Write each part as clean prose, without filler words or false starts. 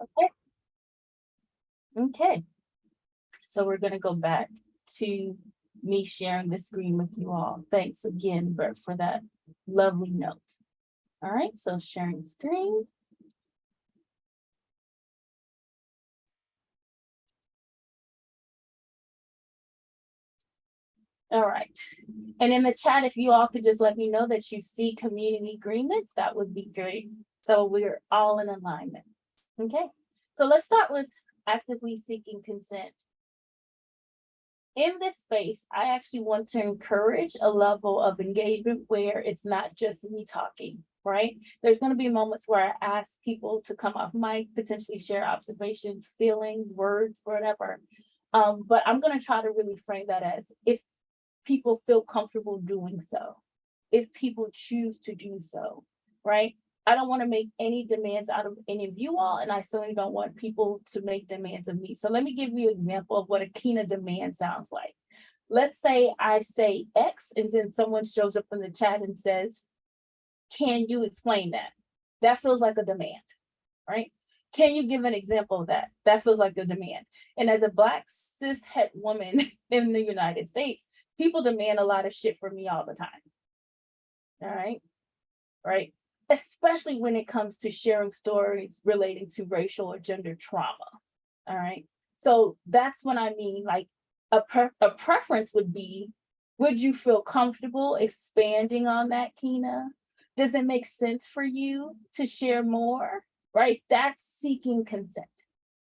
Okay. Okay. So we're going to go back to me sharing the screen with you all. Thanks again, Bert, for that lovely note. All right, so sharing screen. All right. And in the chat, if you all could just let me know that you see community agreements, that would be great. So we're all in alignment. Okay. So let's start with actively seeking consent. In this space, I actually want to encourage a level of engagement where it's not just me talking, right? There's going to be moments where I ask people to come off mic, potentially share observations, feelings, words, whatever. But I'm going to try to really frame that as if people feel comfortable doing so, if people choose to do so, right? I don't want to make any demands out of any of you all, and I certainly don't want people to make demands of me. So let me give you an example of what a Kina demand sounds like. Let's say I say X, and then someone shows up in the chat and says, can you explain that? That feels like a demand, right? Can you give an example of that? That feels like a demand. And as a Black cis het woman in the United States, people demand a lot of shit from me all the time. All right. Right. Especially when it comes to sharing stories relating to racial or gender trauma. All right. So that's what I mean. Like a preference would be, would you feel comfortable expanding on that, Kina? Does it make sense for you to share more? Right. That's seeking consent.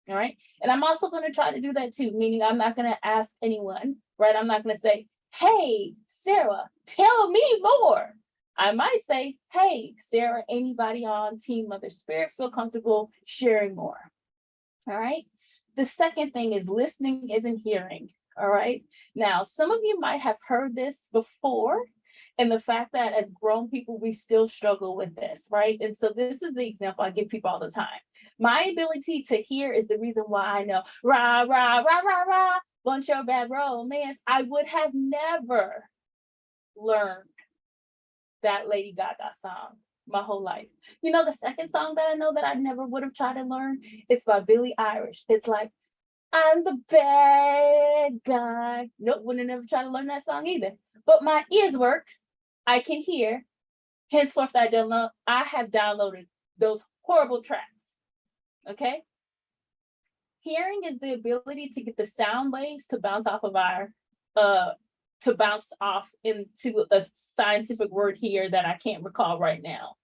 All right. And I'm also going to try to do that too, meaning I'm not going to ask anyone, right? I'm not going to say, hey, Sarah, tell me more. I might say, hey, Sarah, anybody on Team Mother Spirit feel comfortable sharing more? All right. The second thing is listening isn't hearing. All right. Now, some of you might have heard this before, and the fact that as grown people, we still struggle with this, right? And so this is the example I give people all the time. My ability to hear is the reason why I know, rah, rah, rah, rah, rah, bunch of bad romance. I would have never learned that Lady Gaga song my whole life. You know, the second song that I know that I never would have tried to learn, it's by Billie Eilish. It's like, I'm the bad guy. Nope, would have never tried to learn that song either. But my ears work. I can hear. Henceforth, I have downloaded those horrible tracks. Okay. Hearing is the ability to get the sound waves to bounce off of our to bounce off into a scientific word here that I can't recall right now.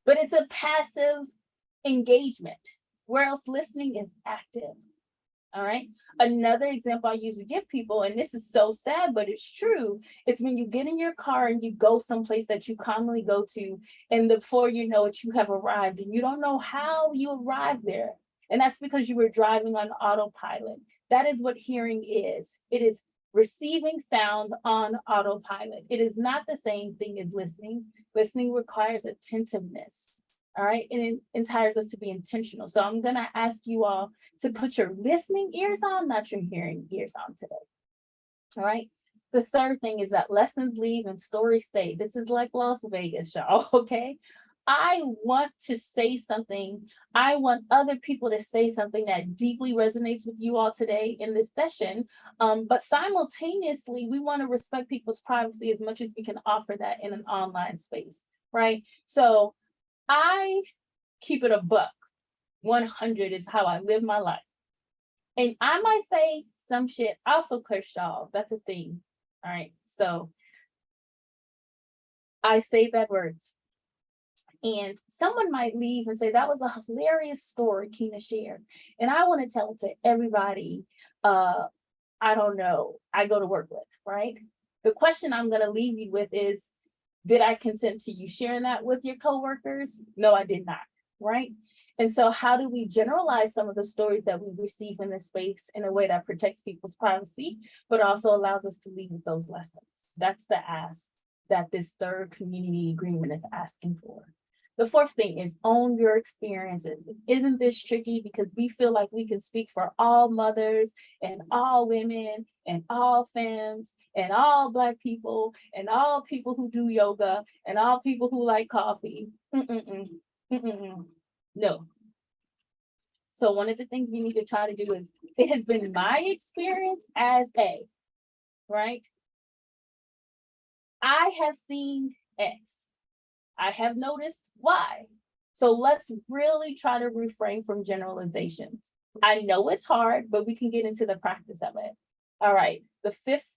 But it's a passive engagement, whereas listening is active. All right. Another example I usually give people, and this is so sad, but it's true. It's when you get in your car and you go someplace that you commonly go to, and before you know it, you have arrived and you don't know how you arrived there. And that's because you were driving on autopilot. That is what hearing is. It is receiving sound on autopilot. It is not the same thing as listening. Listening requires attentiveness. All right, and it entires us to be intentional. So I'm gonna ask you all to put your listening ears on, not your hearing ears on today. All right. The third thing is that lessons leave and stories stay. This is like Las Vegas, y'all. Okay. I want to say something. I want other people to say something that deeply resonates with you all today in this session. But simultaneously, we want to respect people's privacy as much as we can offer that in an online space, right? So I keep it a buck. 100 is how I live my life. And I might say some shit, also curse y'all. That's a thing. All right. So I say bad words. And someone might leave and say, that was a hilarious story Kina shared. And I want to tell it to everybody, I don't know, I go to work with, right? The question I'm going to leave you with is, did I consent to you sharing that with your coworkers? No, I did not, right? And so how do we generalize some of the stories that we receive in this space in a way that protects people's privacy, but also allows us to leave with those lessons? That's the ask that this third community agreement is asking for. The fourth thing is own your experiences. Isn't this tricky? Because we feel like we can speak for all mothers and all women and all femmes and all Black people and all people who do yoga and all people who like coffee. No. So one of the things we need to try to do is, it has been my experience as A, right? I have seen X. I have noticed Y. So let's really try to refrain from generalizations. I know it's hard, but we can get into the practice of it. All right, the fifth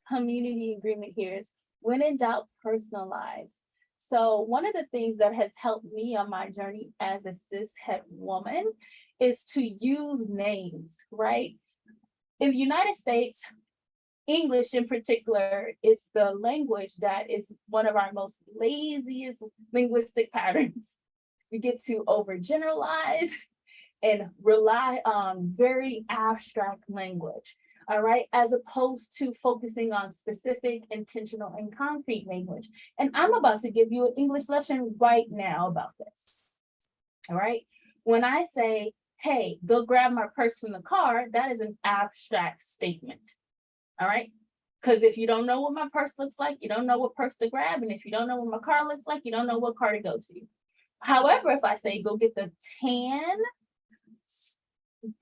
community agreement here is, when in doubt, personalize. So one of the things that has helped me on my journey as a cishet woman is to use names, right? In the United States, English in particular is the language that is one of our most laziest linguistic patterns. We get to overgeneralize and rely on very abstract language, all right, as opposed to focusing on specific, intentional, and concrete language. And I'm about to give you an English lesson right now about this, all right? When I say, hey, go grab my purse from the car, that is an abstract statement, all right? Because if you don't know what my purse looks like, you don't know what purse to grab. And if you don't know what my car looks like, you don't know what car to go to. However, if I say, go get the tan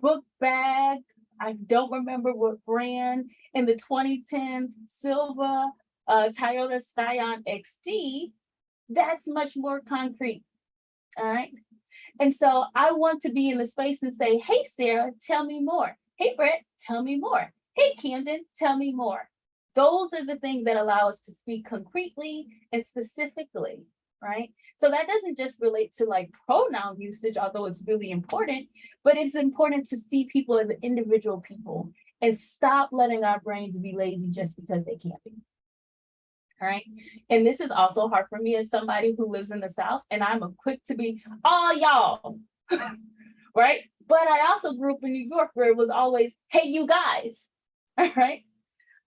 book bag, I don't remember what brand, in the 2010 silver Toyota Scion XT, that's much more concrete, all right? And so I want to be in the space and say, hey, Sarah, tell me more. Hey, Brett, tell me more. Hey, Camden, tell me more. Those are the things that allow us to speak concretely and specifically, right? So that doesn't just relate to like pronoun usage, although it's really important, but it's important to see people as individual people and stop letting our brains be lazy just because they can't be. All right. And this is also hard for me as somebody who lives in the South, and I'm a quick to be all y'all, right? But I also grew up in New York where it was always, hey, you guys, all right?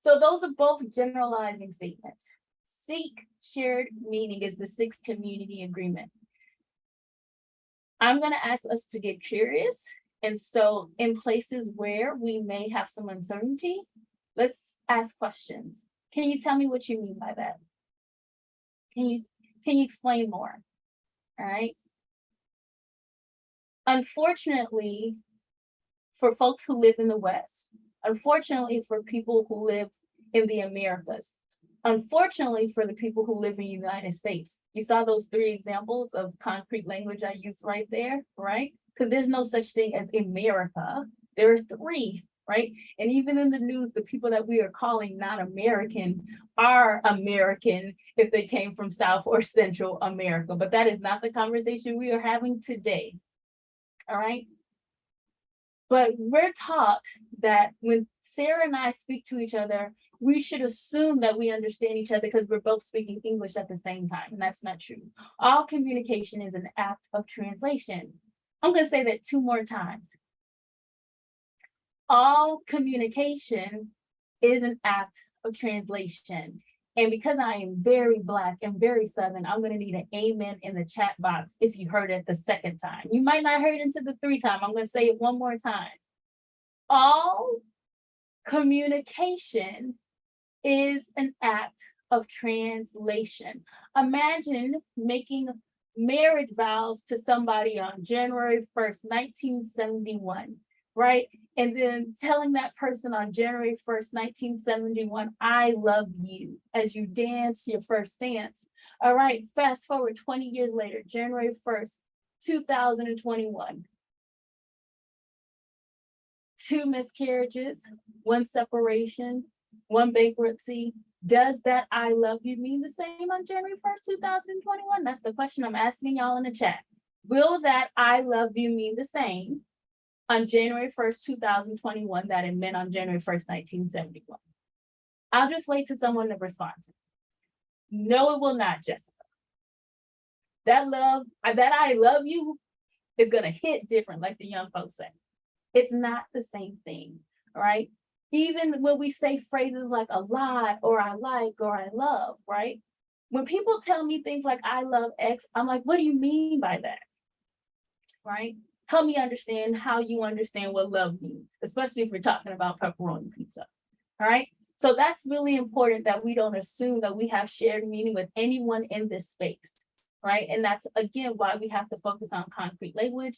So those are both generalizing statements. Seek shared meaning is the sixth community agreement. I'm going to ask us to get curious. And so in places where we may have some uncertainty, let's ask questions. Can you tell me what you mean by that? Can you explain more? All right. Unfortunately, for folks who live in the West, unfortunately for people who live in the Americas, unfortunately for the people who live in the United States, you saw those three examples of concrete language I used right there, right? Because there's no such thing as America. There are three, right? And even in the news, the people that we are calling not American are American if they came from South or Central America. But that is not the conversation we are having today, all right? But we're taught that when Sarah and I speak to each other, we should assume that we understand each other because we're both speaking English at the same time, and that's not true. All communication is an act of translation. I'm going to say that 2 more times. All communication is an act of translation. And because I am very Black and very Southern, I'm going to need an amen in the chat box if you heard it the second time. You might not heard it into the 3rd time. I'm going to say it one more time. All communication is an act of translation. Imagine making marriage vows to somebody on January 1st, 1971, right? And then telling that person on January 1st, 1971, I love you, as you dance your first dance. All right, fast forward 20 years later, January 1st, 2021. 2 miscarriages, 1 separation, 1 bankruptcy. Does that I love you mean the same on January 1st, 2021? That's the question I'm asking y'all in the chat. Will that I love you mean the same on January 1st, 2021 that it meant on January 1st, 1971? I'll just wait till someone to respond to me. No, it will not, Jessica. That I love you is gonna hit different, like the young folks say. It's not the same thing, right? Even when we say phrases like a lot, or I like, or I love, right? When people tell me things like I love X, I'm like, what do you mean by that? Right? Help me understand how you understand what love means, especially if we're talking about pepperoni pizza. All right. So that's really important that we don't assume that we have shared meaning with anyone in this space. Right. And that's, again, why we have to focus on concrete language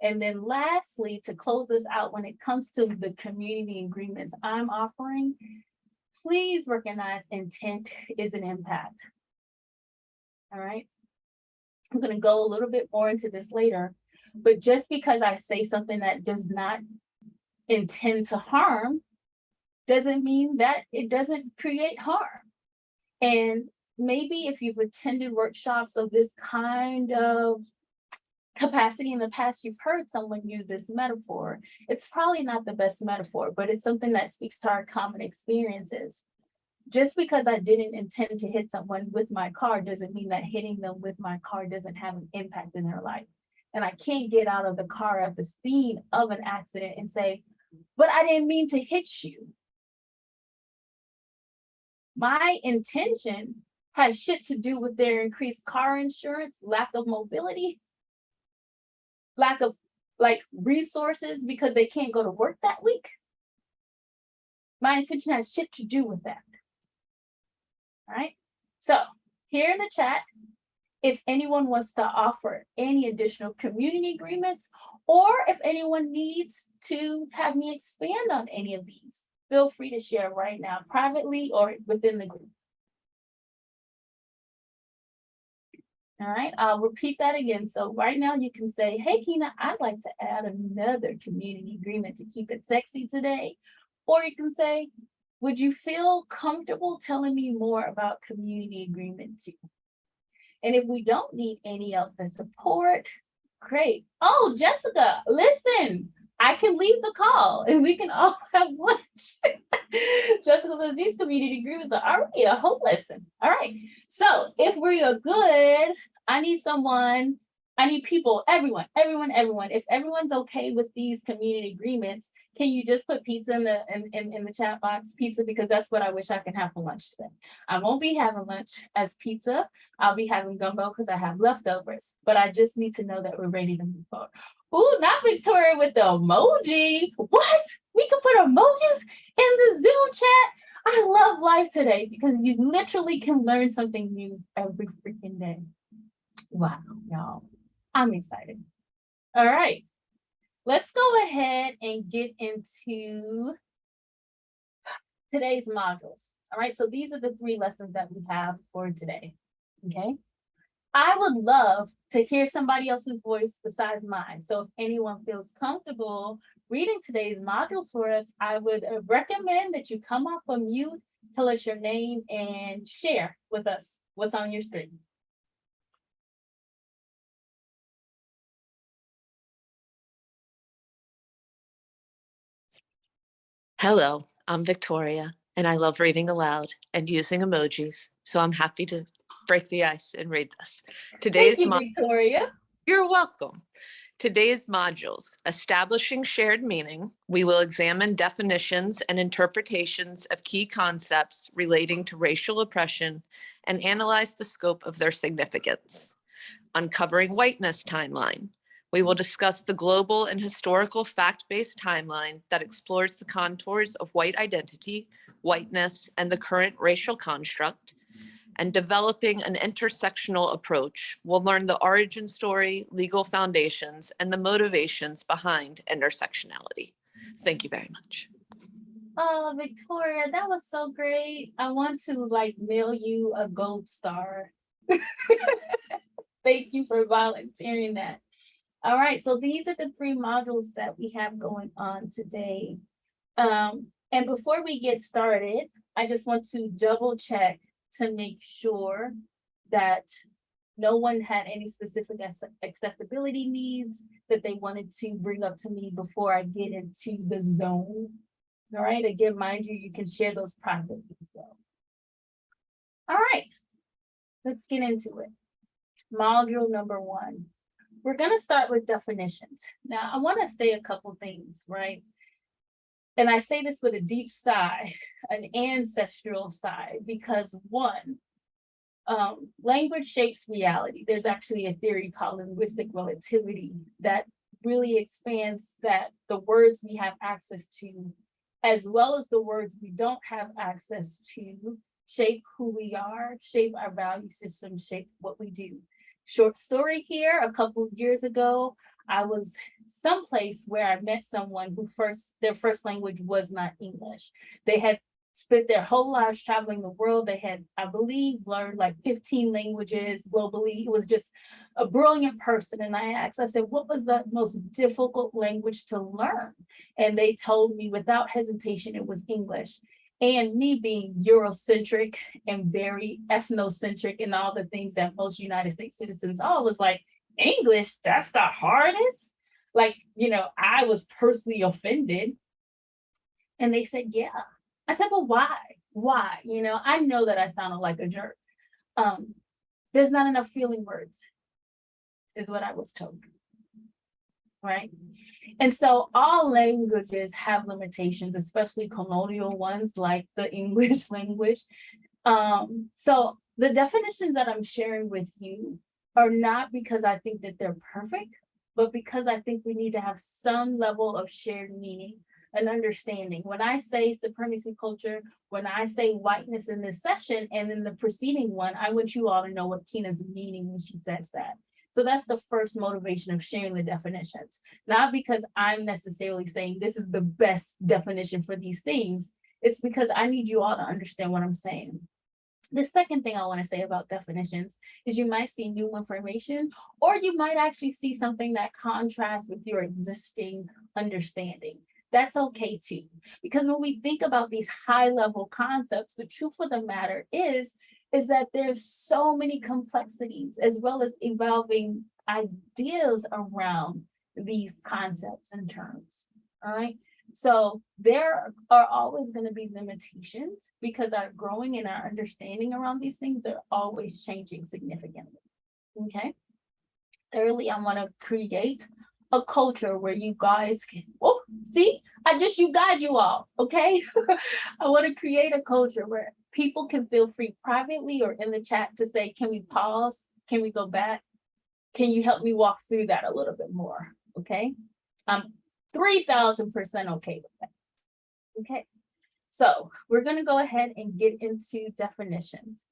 And then lastly, to close this out, when it comes to the community agreements I'm offering, please recognize intent is an impact. All right. I'm going to go a little bit more into this later, but just because I say something that does not intend to harm doesn't mean that it doesn't create harm. And maybe if you've attended workshops of this kind of capacity in the past, you've heard someone use this metaphor. It's probably not the best metaphor, but it's something that speaks to our common experiences. Just because I didn't intend to hit someone with my car doesn't mean that hitting them with my car doesn't have an impact in their life. And I can't get out of the car at the scene of an accident and say, but I didn't mean to hit you. My intention has shit to do with their increased car insurance, lack of mobility, lack of resources because they can't go to work that week. My intention has shit to do with that. All right. So here in the chat, if anyone wants to offer any additional community agreements, or if anyone needs to have me expand on any of these, feel free to share right now, privately or within the group. All right, I'll repeat that again. So right now you can say, hey, Kina, I'd like to add another community agreement to keep it sexy today. Or you can say, would you feel comfortable telling me more about community agreement too? And if we don't need any of the support, great. Oh, Jessica, listen, I can leave the call and we can all have lunch. Jessica says these community agreements are already a whole lesson. All right. So if we are good, I need people, everyone. If everyone's okay with these community agreements, can you just put pizza in the chat box? Pizza, because that's what I wish I can have for lunch today. I won't be having lunch as pizza. I'll be having gumbo because I have leftovers. But I just need to know that we're ready to move forward. Ooh, not Victoria with the emoji. What? We can put emojis in the Zoom chat. I love life today because you literally can learn something new every freaking day. Wow, y'all. I'm excited. All right. Let's go ahead and get into today's modules. All right. So these are the 3 lessons that we have for today. Okay. I would love to hear somebody else's voice besides mine. So if anyone feels comfortable reading today's modules for us, I would recommend that you come off of mute, tell us your name, and share with us what's on your screen. Hello, I'm Victoria, and I love reading aloud and using emojis, so I'm happy to break the ice and read this. Thank you, Victoria. You're welcome. Today's modules, establishing shared meaning. We will examine definitions and interpretations of key concepts relating to racial oppression and analyze the scope of their significance. Uncovering Whiteness timeline. We will discuss the global and historical fact-based timeline that explores the contours of white identity, whiteness, and the current racial construct. And developing an intersectional approach, we'll learn the origin story, legal foundations, and the motivations behind intersectionality. Thank you very much. Oh, Victoria, that was so great. I want to mail you a gold star. Thank you for volunteering that. All right, so these are the 3 modules that we have going on today. And before we get started, I just want to double check to make sure that no one had any specific accessibility needs that they wanted to bring up to me before I get into the zone. All right, again, mind you, you can share those privately as well. All right, let's get into it. Module number 1. We're going to start with definitions. Now, I want to say a couple things, right? And I say this with a deep sigh, an ancestral sigh, because 1, language shapes reality. There's actually a theory called linguistic relativity that really expands that the words we have access to, as well as the words we don't have access to, shape who we are, shape our value system, shape what we do. Short story here, a couple of years ago, I was someplace where I met someone who their first language was not English. They had spent their whole lives traveling the world. They had, I believe, learned like 15 languages globally. It was just a brilliant person. And I said, what was the most difficult language to learn? And they told me without hesitation, it was English. And me being Eurocentric and very ethnocentric and all the things that most United States citizens all was like, English, that's the hardest. Like, I was personally offended. And they said, yeah. I said, well, why? Why? I know that I sounded like a jerk. There's not enough feeling words, is what I was told. Right? And so all languages have limitations, especially colonial ones like the English language. So the definitions that I'm sharing with you are not because I think that they're perfect, but because I think we need to have some level of shared meaning and understanding. When I say supremacy culture, when I say whiteness in this session and in the preceding one, I want you all to know what Kina's meaning when she says that. So that's the first motivation of sharing the definitions, not because I'm necessarily saying this is the best definition for these things. It's because I need you all to understand what I'm saying. The second thing I want to say about definitions is you might see new information, or you might actually see something that contrasts with your existing understanding. That's okay too, because when we think about these high level concepts, the truth of the matter is that there's so many complexities as well as evolving ideas around these concepts and terms. All right. So there are always going to be limitations because our growing and our understanding around these things, they're always changing significantly. Okay. Thirdly, I want to create a culture where you guys can, you guide you all, okay? I want to create a culture where people can feel free privately or in the chat to say, can we pause? Can we go back? Can you help me walk through that a little bit more, okay? I'm 3000% okay with that, okay? So we're gonna go ahead and get into definitions.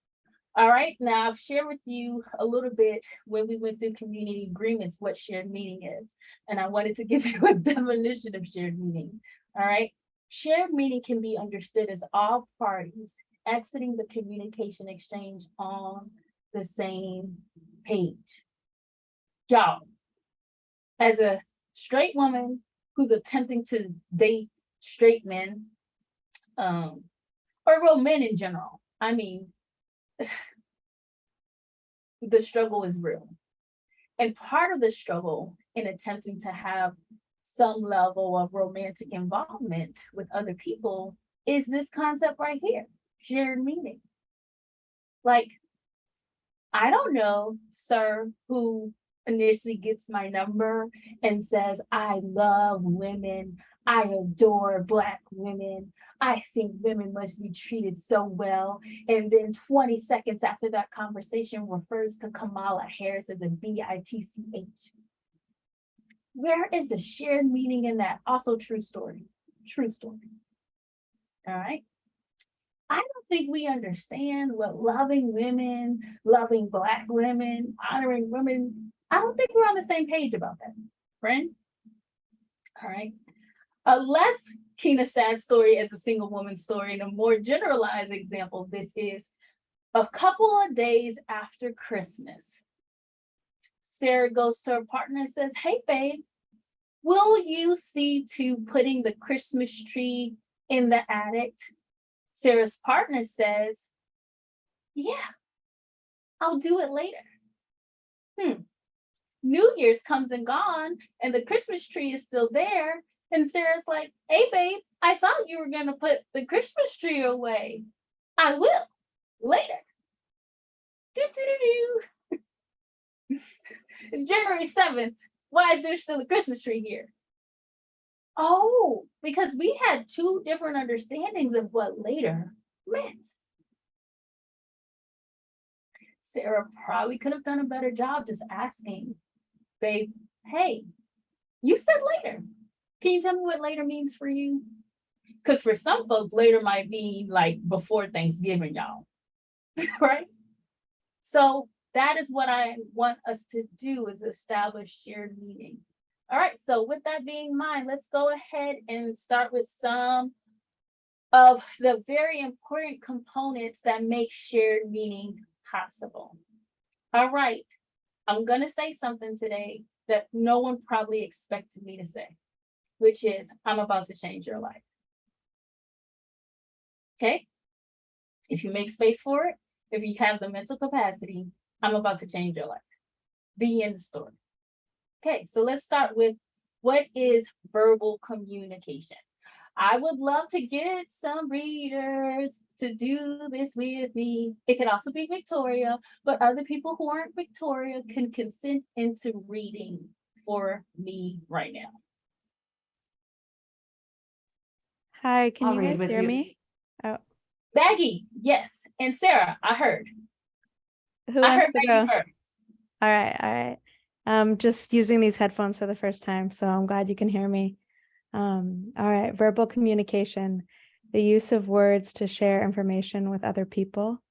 All right, now I've shared with you a little bit when we went through community agreements, what shared meaning is. And I wanted to give you a definition of shared meaning. All right, shared meaning can be understood as all parties exiting the communication exchange on the same page. Y'all, as a straight woman who's attempting to date straight men, or real men in general, I mean, the struggle is real. And part of the struggle in attempting to have some level of romantic involvement with other people is this concept right here, shared meaning. Like, I don't know, sir, who initially gets my number and says, I love women, I adore Black women, I think women must be treated so well. And then 20 seconds after that conversation refers to Kamala Harris as a bitch. Where is the shared meaning in that? Also true story, true story. All right. I don't think we understand what loving women, loving Black women, honoring women, I don't think we're on the same page about that, friend. All right. A less Kina sad story as a single woman story, and a more generalized example of this is a couple of days after Christmas. Sarah goes to her partner and says, hey, babe, will you see to putting the Christmas tree in the attic? Sarah's partner says, yeah, I'll do it later. New Year's comes and gone, and the Christmas tree is still there. And Sarah's like, hey, babe, I thought you were going to put the Christmas tree away. I will later. It's January 7th. Why is there still a Christmas tree here? Oh, because we had two different understandings of what later meant. Sarah probably could have done a better job just asking, babe, hey, you said later. Can you tell me what later means for you? Because for some folks, later might mean like before Thanksgiving, y'all, right? So that is what I want us to do, is establish shared meaning. All right, so with that being in mind, let's go ahead and start with some of the very important components that make shared meaning possible. All right, I'm gonna say something today that no one probably expected me to say, which is I'm about to change your life. Okay? If you make space for it, if you have the mental capacity, I'm about to change your life. The end of story. Okay, so let's start with what is verbal communication? I would love to get some readers to do this with me. It could also be Victoria, but other people who aren't Victoria can consent into reading for me right now. Hi, can I'll you read guys with hear you. me? Oh, Maggie, yes. And Sarah, I heard. who I wants heard to Maggie go? first. All right, all right. Just using these headphones for the first time, so I'm glad you can hear me. All right, verbal communication, the use of words to share information with other people.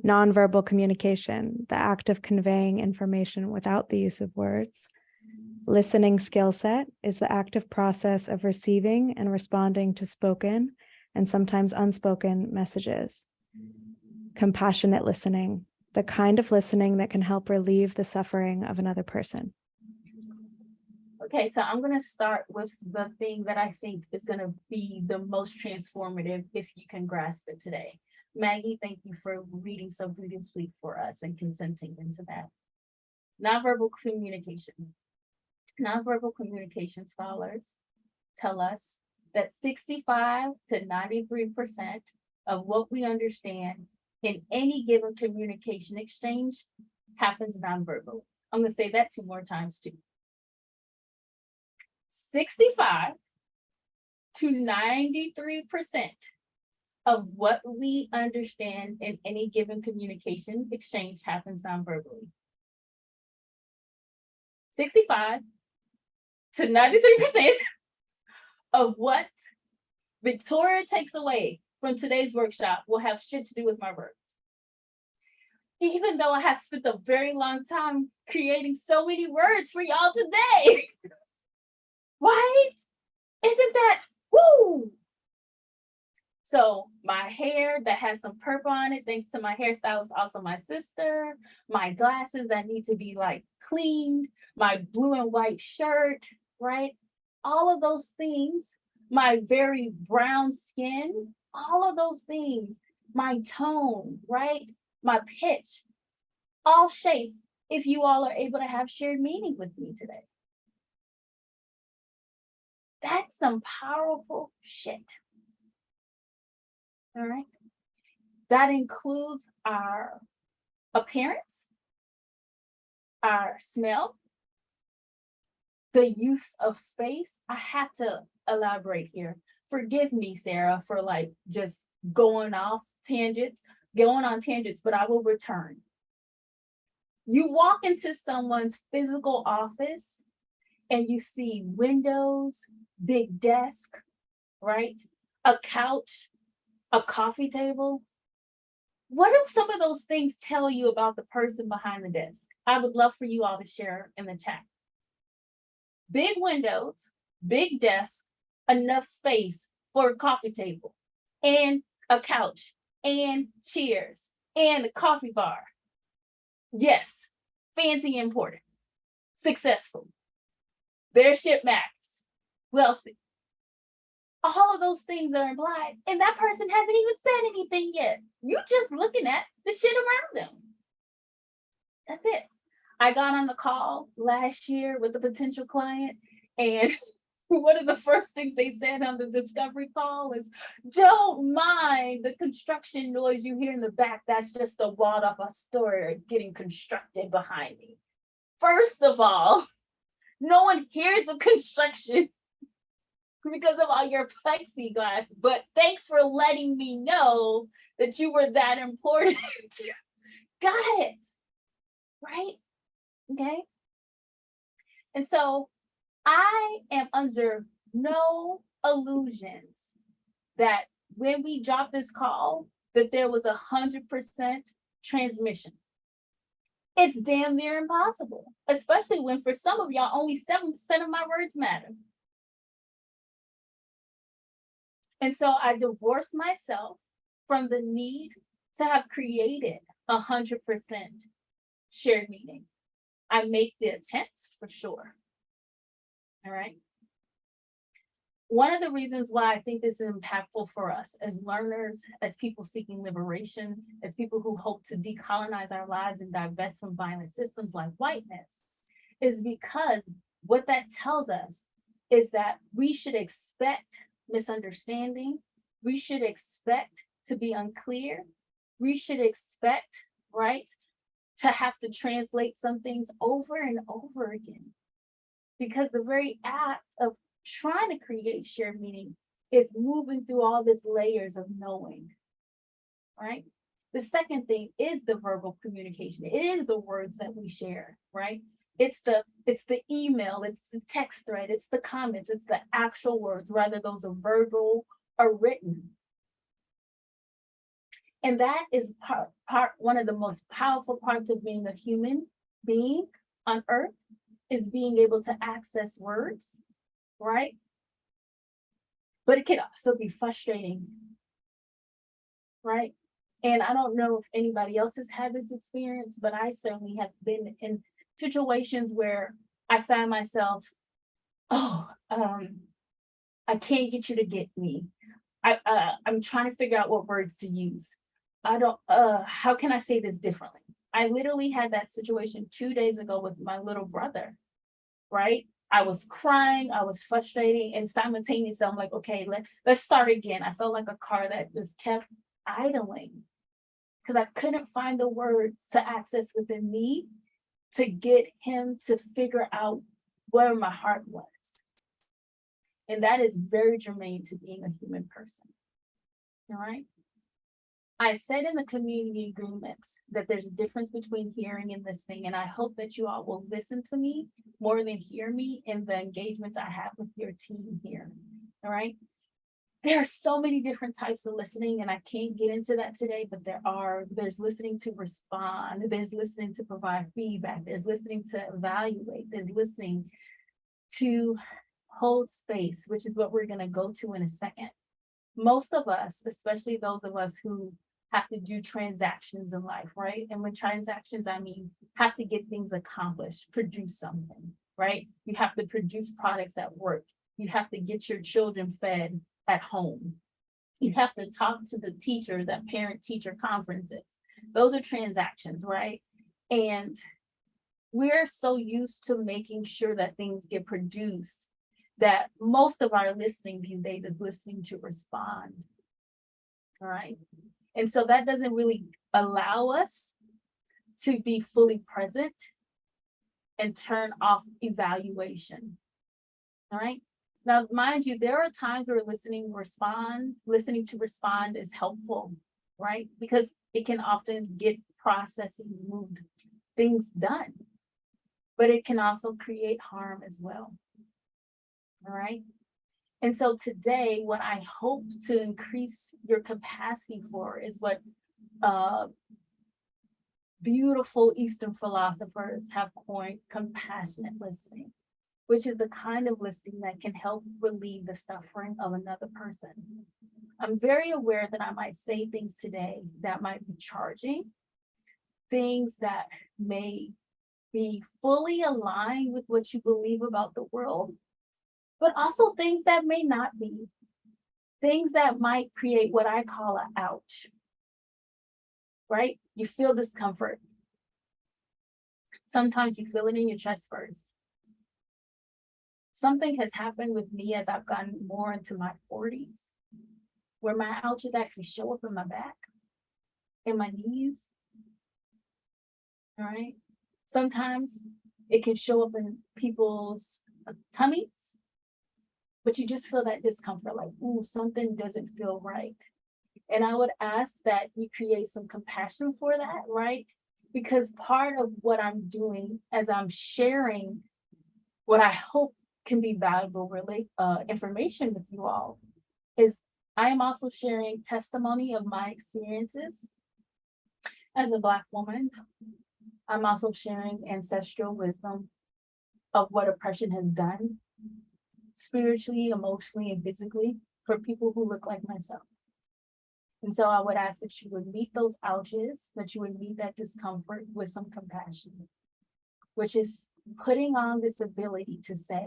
Nonverbal communication, the act of conveying information without the use of words. Listening skill set is the active process of receiving and responding to spoken and sometimes unspoken messages. Compassionate listening, the kind of listening that can help relieve the suffering of another person. Okay, so I'm going to start with the thing that I think is going to be the most transformative if you can grasp it today. Maggie, thank you for reading so beautifully for us and consenting into that. Nonverbal communication. Nonverbal communication scholars tell us that 65 to 93% of what we understand in any given communication exchange happens nonverbally. I'm going to say that 2 more times too. 65 to 93% of what we understand in any given communication exchange happens nonverbally. 65 to 93% of what Victoria takes away from today's workshop will have shit to do with my words. Even though I have spent a very long time creating so many words for y'all today. Right? Isn't that woo? So my hair that has some purple on it, thanks to my hairstylist, also my sister, my glasses that need to be like cleaned, my blue and white shirt, right? All of those things, my very brown skin, all of those things, my tone, right? My pitch, all shape if you all are able to have shared meaning with me today. That's some powerful shit. All right. That includes our appearance, our smell, the use of space. I have to elaborate here. Forgive me, Sarah, for like just going on tangents, but I will return. You walk into someone's physical office and you see windows, big desk, right? A couch, a coffee table. What do some of those things tell you about the person behind the desk? I would love for you all to share in the chat. Big windows, big desk, enough space for a coffee table and a couch and chairs and a coffee bar. Yes, fancy and important, successful. Their shit matters, wealthy. All of those things are implied, and that person hasn't even said anything yet. You just looking at the shit around them. That's it. I got on the call last year with a potential client, and one of the first things they said on the discovery call is, don't mind the construction noise you hear in the back. That's just a walled off a store getting constructed behind me. First of all, no one hears the construction because of all your plexiglass, but thanks for letting me know that you were that important. Got it, right? Okay. And so I am under no illusions that when we dropped this call, that there was 100% transmission. It's damn near impossible, especially when for some of y'all, only 7% of my words matter. And so I divorced myself from the need to have created 100% shared meaning. I make the attempts for sure. All right. One of the reasons why I think this is impactful for us as learners, as people seeking liberation, as people who hope to decolonize our lives and divest from violent systems like whiteness, is because what that tells us is that we should expect misunderstanding. We should expect to be unclear. We should expect, right, to have to translate some things over and over again. Because the very act of trying to create shared meaning is moving through all these layers of knowing, right? The second thing is the verbal communication. It is the words that we share, right? It's the email, it's the text thread, it's the comments, it's the actual words, whether those are verbal or written. And that is one of the most powerful parts of being a human being on earth, is being able to access words, right? But it can also be frustrating, right? And I don't know if anybody else has had this experience, but I certainly have been in situations where I find myself, I can't get you to get me. I'm trying to figure out what words to use. How can I say this differently? I literally had that situation 2 days ago with my little brother, right? I was crying, I was frustrating, and simultaneously I'm like, okay, let's start again. I felt like a car that just kept idling because I couldn't find the words to access within me to get him to figure out where my heart was. And that is very germane to being a human person, all right? I said in the community agreements that there's a difference between hearing and listening, and I hope that you all will listen to me more than hear me in the engagements I have with your team here, all right? There are so many different types of listening, and I can't get into that today, but there's listening to respond, there's listening to provide feedback, there's listening to evaluate, there's listening to hold space, which is what we're gonna go to in a second. Most of us, especially those of us who have to do transactions in life, right? And with transactions, I mean, have to get things accomplished, produce something, right? You have to produce products at work. You have to get your children fed at home. You have to talk to the teacher, that parent-teacher conferences. Those are transactions, right? And we're so used to making sure that things get produced that most of our listening these days is listening to respond, all right? And so that doesn't really allow us to be fully present and turn off evaluation, all right? Now, mind you, there are times where listening to respond is helpful, right? Because it can often get processing, moved, things done, but it can also create harm as well. All right. And so today, what I hope to increase your capacity for is what beautiful Eastern philosophers have coined compassionate listening, which is the kind of listening that can help relieve the suffering of another person. I'm very aware that I might say things today that might be charging, things that may be fully aligned with what you believe about the world, but also things that may not be, things that might create what I call an ouch, right? You feel discomfort. Sometimes you feel it in your chest first. Something has happened with me as I've gotten more into my 40s, where my ouches actually show up in my back, in my knees, all right? Sometimes it can show up in people's tummies, but you just feel that discomfort, like, ooh, something doesn't feel right. And I would ask that you create some compassion for that, right? Because part of what I'm doing as I'm sharing what I hope can be valuable information with you all is I am also sharing testimony of my experiences as a Black woman I'm also sharing ancestral wisdom of what oppression has done spiritually, emotionally, and physically for people who look like myself. And so I would ask that you would meet those ouches, that you would meet that discomfort with some compassion, which is putting on this ability to say,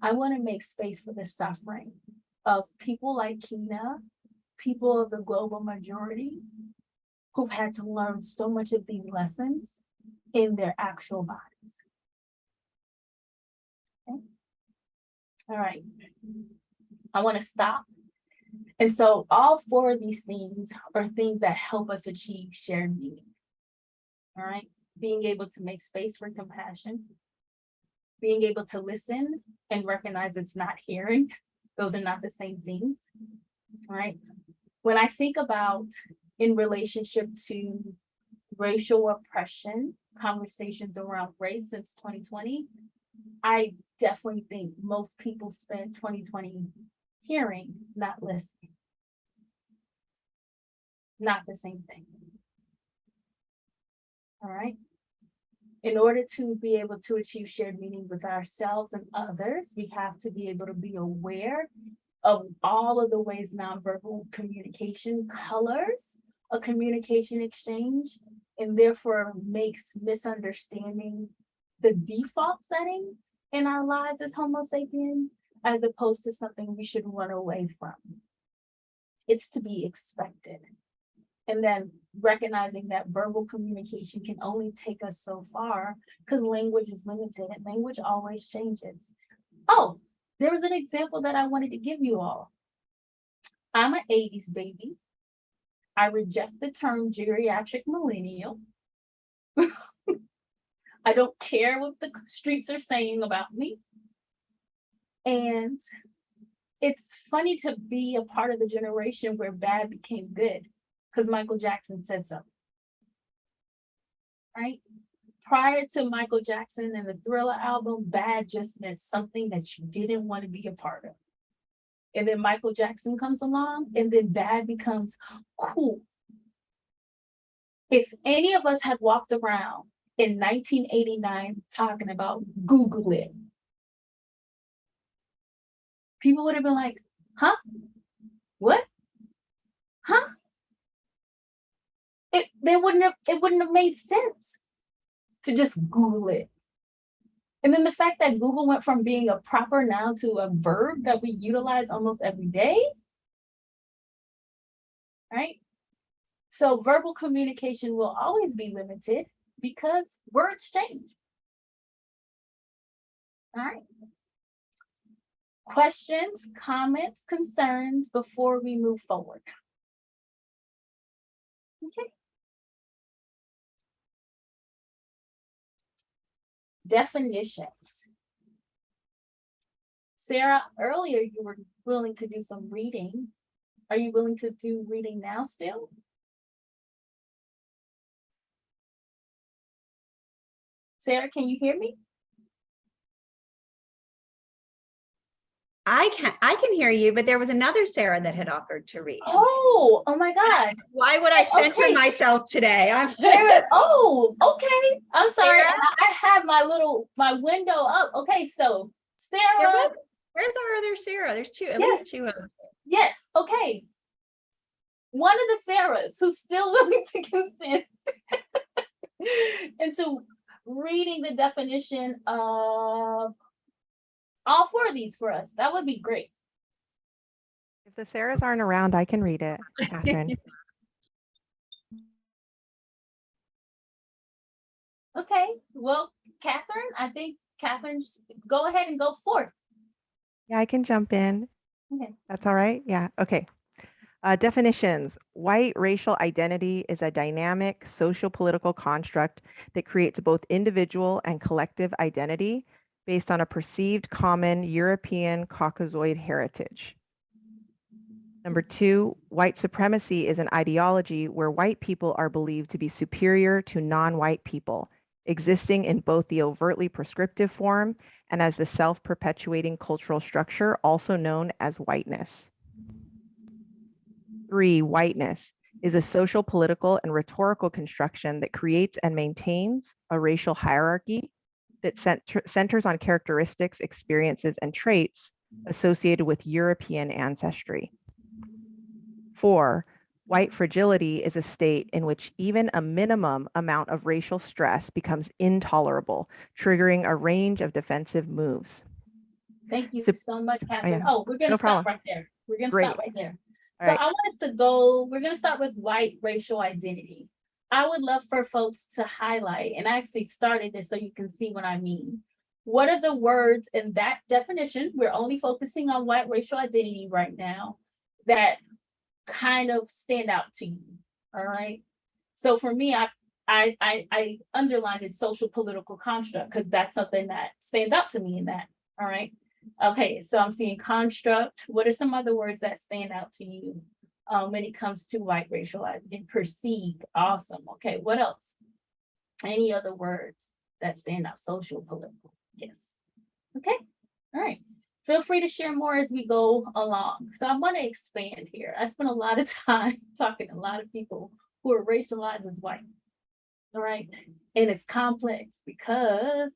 I want to make space for the suffering of people like Kina, people of the global majority who've had to learn so much of these lessons in their actual bodies. Okay. All right. I want to stop. And so all four of these things are things that help us achieve shared meaning. All right. Being able to make space for compassion, being able to listen and recognize it's not hearing. Those are not the same things. All right. When I think about in relationship to racial oppression, conversations around race since 2020, I definitely think most people spent 2020 hearing, not listening. Not the same thing. All right. In order to be able to achieve shared meaning with ourselves and others, we have to be able to be aware of all of the ways nonverbal communication colors a communication exchange and therefore makes misunderstanding the default setting in our lives as Homo sapiens, as opposed to something we should run away from. It's to be expected. And then recognizing that verbal communication can only take us so far because language is limited and language always changes. Oh, there was an example that I wanted to give you all. I'm an 80s baby. I reject the term geriatric millennial. I don't care what the streets are saying about me. And it's funny to be a part of the generation where bad became good because Michael Jackson said so. Right? Prior to Michael Jackson and the Thriller album, bad just meant something that you didn't want to be a part of. And then Michael Jackson comes along and then bad becomes cool. If any of us had walked around in 1989 talking about Google it, people would have been like, huh? What? Huh? It wouldn't have made sense to just Google it. And then the fact that Google went from being a proper noun to a verb that we utilize almost every day, right? So verbal communication will always be limited because words change. All right. Questions, comments, concerns before we move forward? Okay. Definitions. Sarah, earlier you were willing to do some reading. Are you willing to do reading now still? Sarah, can you hear me? I can hear you, but there was another Sarah that had offered to read. Oh my God. Why would I center myself today? Sarah, oh, okay. I'm sorry. Sarah? I have my window up. Okay, so Sarah. Where's our other Sarah? There's two, at least two of them. Yes, okay. One of the Sarahs who's still willing to consent into reading the definition of all four of these for us. That would be great. If the Sarahs aren't around, I can read it, Catherine. Okay, well, Catherine, I think Catherine, go ahead and go forth. Yeah, I can jump in. Okay. That's all right? Yeah, okay. Definitions. White racial identity is a dynamic social-political construct that creates both individual and collective identity based on a perceived common European Caucasoid heritage. Number two, white supremacy is an ideology where white people are believed to be superior to non-white people, existing in both the overtly prescriptive form and as the self-perpetuating cultural structure, also known as whiteness. Three, whiteness. is a social, political, and rhetorical construction that creates and maintains a racial hierarchy that centers on characteristics, experiences, and traits associated with European ancestry. 4, white fragility is a state in which even a minimum amount of racial stress becomes intolerable, triggering a range of defensive moves. Thank you So- so much, Catherine. yeah, Oh, we're gonna no stop problem. right there. We're gonna Great. stop right there. All So right. I want us to go, we're gonna start with white racial identity. I would love for folks to highlight, and I actually started this so you can see what I mean. What are the words in that definition? We're only focusing on white racial identity right now that kind of stand out to you. All right. So for me, I underlined it social political construct because that's something that stands out to me in that. All right. Okay, so I'm seeing construct. What are some other words that stand out to you when it comes to white racial and perceived? Awesome. Okay, what else? Any other words that stand out? Social, political. Yes. Okay. All right. Feel free to share more as we go along. So I'm going to expand here. I spent a lot of time talking to a lot of people who are racialized as white. All right. And it's complex because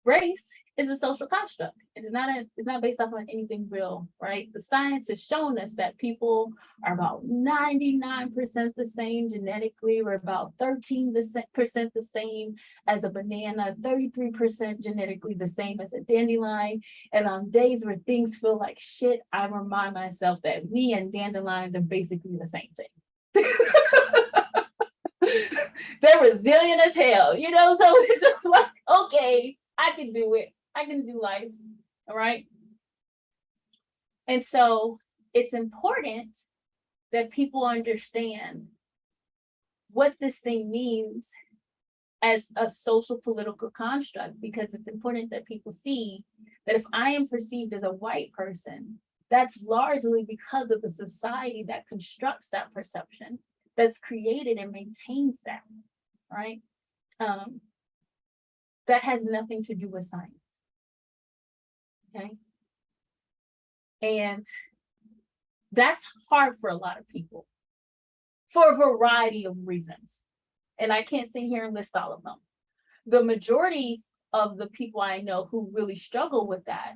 race is a social construct. It's not based off on anything real, right? The science has shown us that people are about 99% the same genetically. We're about 13% the same as a banana, 33% genetically the same as a dandelion. And on days where things feel like shit, I remind myself that we and dandelions are basically the same thing. They're resilient as hell, you know? So it's just like, okay, I can do it. I can do life. All right. And so it's important that people understand what this thing means as a social political construct, because it's important that people see that if I am perceived as a white person, that's largely because of the society that constructs that perception, that's created and maintains that, right? That has nothing to do with science. Okay. And that's hard for a lot of people for a variety of reasons. And I can't sit here and list all of them. The majority of the people I know who really struggle with that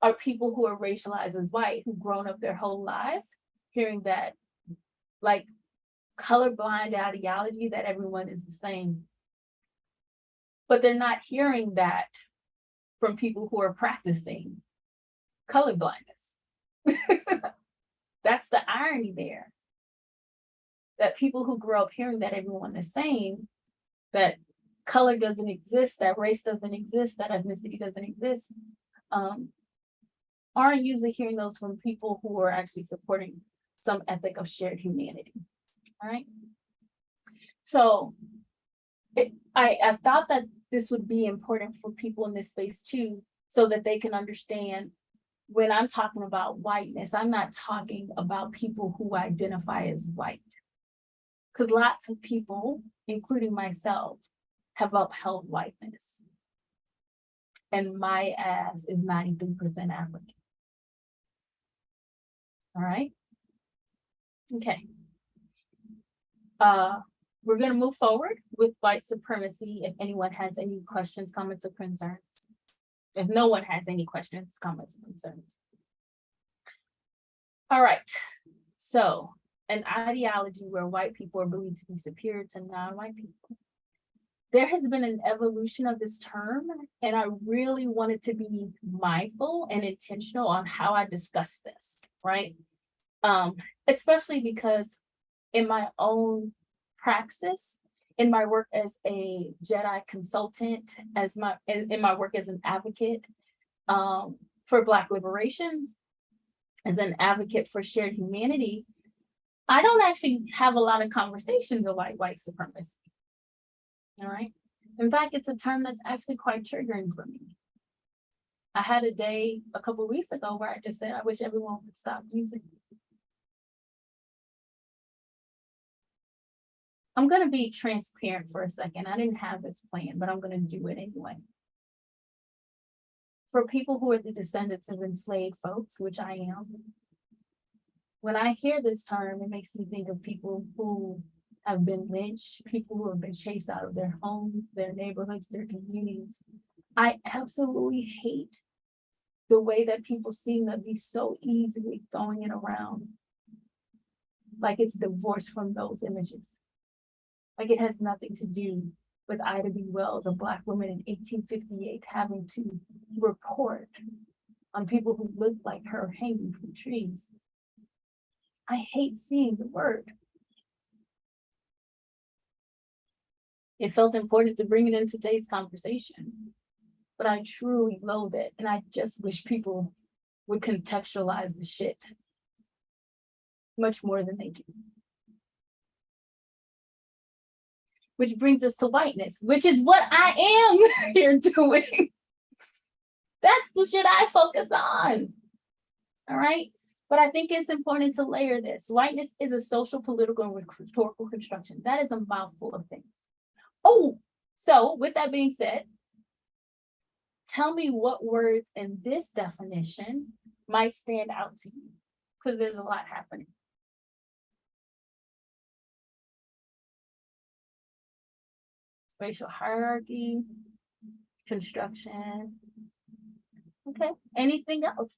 are people who are racialized as white, who've grown up their whole lives hearing that, like, colorblind ideology that everyone is the same. But they're not hearing that from people who are practicing colorblindness. That's the irony there. That people who grow up hearing that everyone is same, that color doesn't exist, that race doesn't exist, that ethnicity doesn't exist, aren't usually hearing those from people who are actually supporting some ethic of shared humanity. All right. So I thought that this would be important for people in this space too, so that they can understand when I'm talking about whiteness, I'm not talking about people who identify as white. Because lots of people, including myself, have upheld whiteness. And my ass is 93% African. All right. Okay. We're going to move forward with white supremacy. If anyone has any questions, comments, or concerns. If no one has any questions, comments, or concerns. All right. So, an ideology where white people are believed to be superior to non-white people. There has been an evolution of this term, and I really wanted to be mindful and intentional on how I discuss this, right? Especially because in my own praxis, in my work as a Jedi consultant, in my work as an advocate for Black liberation, as an advocate for shared humanity, I don't actually have a lot of conversations about white supremacy. All right. In fact, it's a term that's actually quite triggering for me. I had a day a couple of weeks ago where I just said, I wish everyone would stop using it. I'm going to be transparent for a second. I didn't have this plan, but I'm going to do it anyway. For people who are the descendants of enslaved folks, which I am, When I hear this term, it makes me think of people who have been lynched, people who have been chased out of their homes, their neighborhoods, their communities. I absolutely hate the way that people seem to be so easily throwing it around like it's divorced from those images. Like it has nothing to do with Ida B. Wells, a Black woman in 1858, having to report on people who looked like her hanging from trees. I hate seeing the word. It felt important to bring it into today's conversation, but I truly loathe it. And I just wish people would contextualize the shit much more than they do. Which brings us to whiteness, which is what I am here doing. That's the shit I focus on. All right. But I think it's important to layer this. Whiteness is a social, political, and rhetorical construction. That is a mouthful of things. Oh, so with that being said, tell me what words in this definition might stand out to you, because there's a lot happening. Racial hierarchy, construction. Okay, anything else?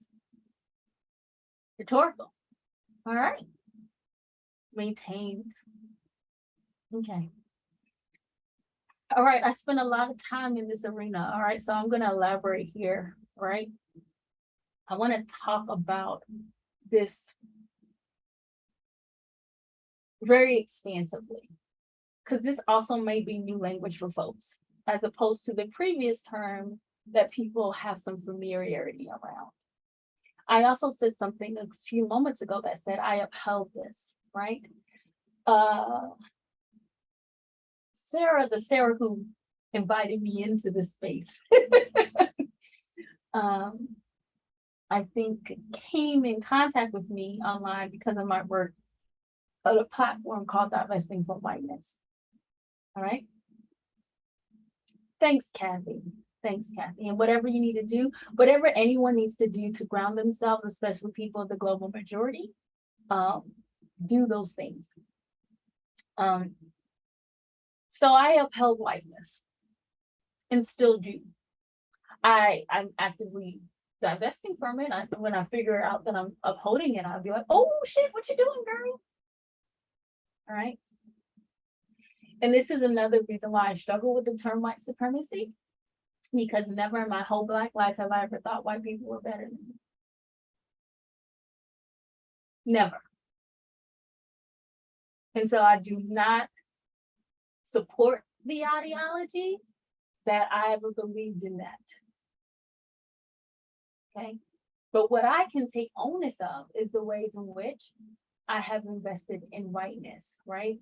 Rhetorical. All right. Maintained. Okay. All right, I spent a lot of time in this arena. All right, so I'm going to elaborate here. All right. I want to talk about this very expansively, because this also may be new language for folks, as opposed to the previous term that people have some familiarity around. I also said something a few moments ago that said I upheld this, right? Sarah, the Sarah who invited me into this space, I think came in contact with me online because of my work at a platform called Divesting from Whiteness. All right. Thanks, Kathy. Thanks, Kathy. And whatever you need to do, whatever anyone needs to do to ground themselves, especially people of the global majority, do those things. So I upheld whiteness and still do. I'm actively divesting from it. When I figure out that I'm upholding it, I'll be like, oh shit, what you doing, girl? All right. And this is another reason why I struggle with the term white supremacy, because never in my whole Black life have I ever thought white people were better than me. Never. And so I do not support the ideology that I ever believed in that. Okay. But what I can take onus of is the ways in which I have invested in whiteness, right?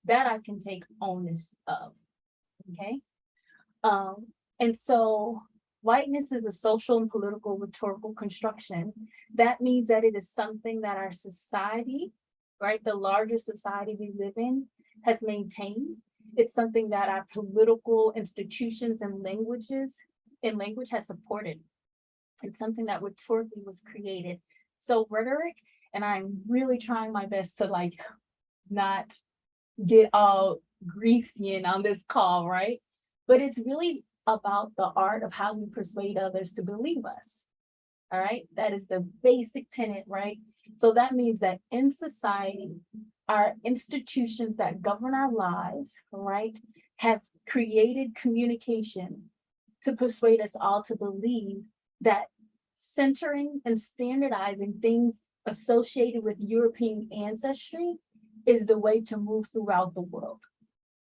That I can take onus of. Okay. And so whiteness is a social and political rhetorical construction. That means that it is something that our society, right, the larger society we live in, has maintained. It's something that our political institutions and language has supported. It's something that rhetorically was created. So rhetoric, and I'm really trying my best to like not get all Grecian on this call, right? But it's really about the art of how we persuade others to believe us. All right, that is the basic tenet, right? So that means that in society, our institutions that govern our lives, right, have created communication to persuade us all to believe that centering and standardizing things associated with European ancestry is the way to move throughout the world.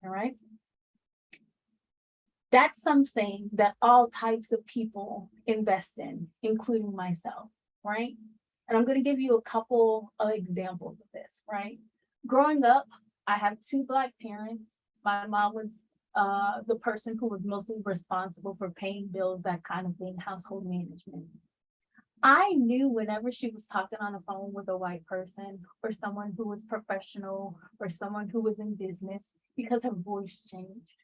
All right. That's something that all types of people invest in, including myself, right? And I'm going to give you a couple of examples of this, right? Growing up, I have two Black parents. My mom was the person who was mostly responsible for paying bills, that kind of thing, household management. I knew whenever she was talking on the phone with a white person or someone who was professional or someone who was in business, because her voice changed.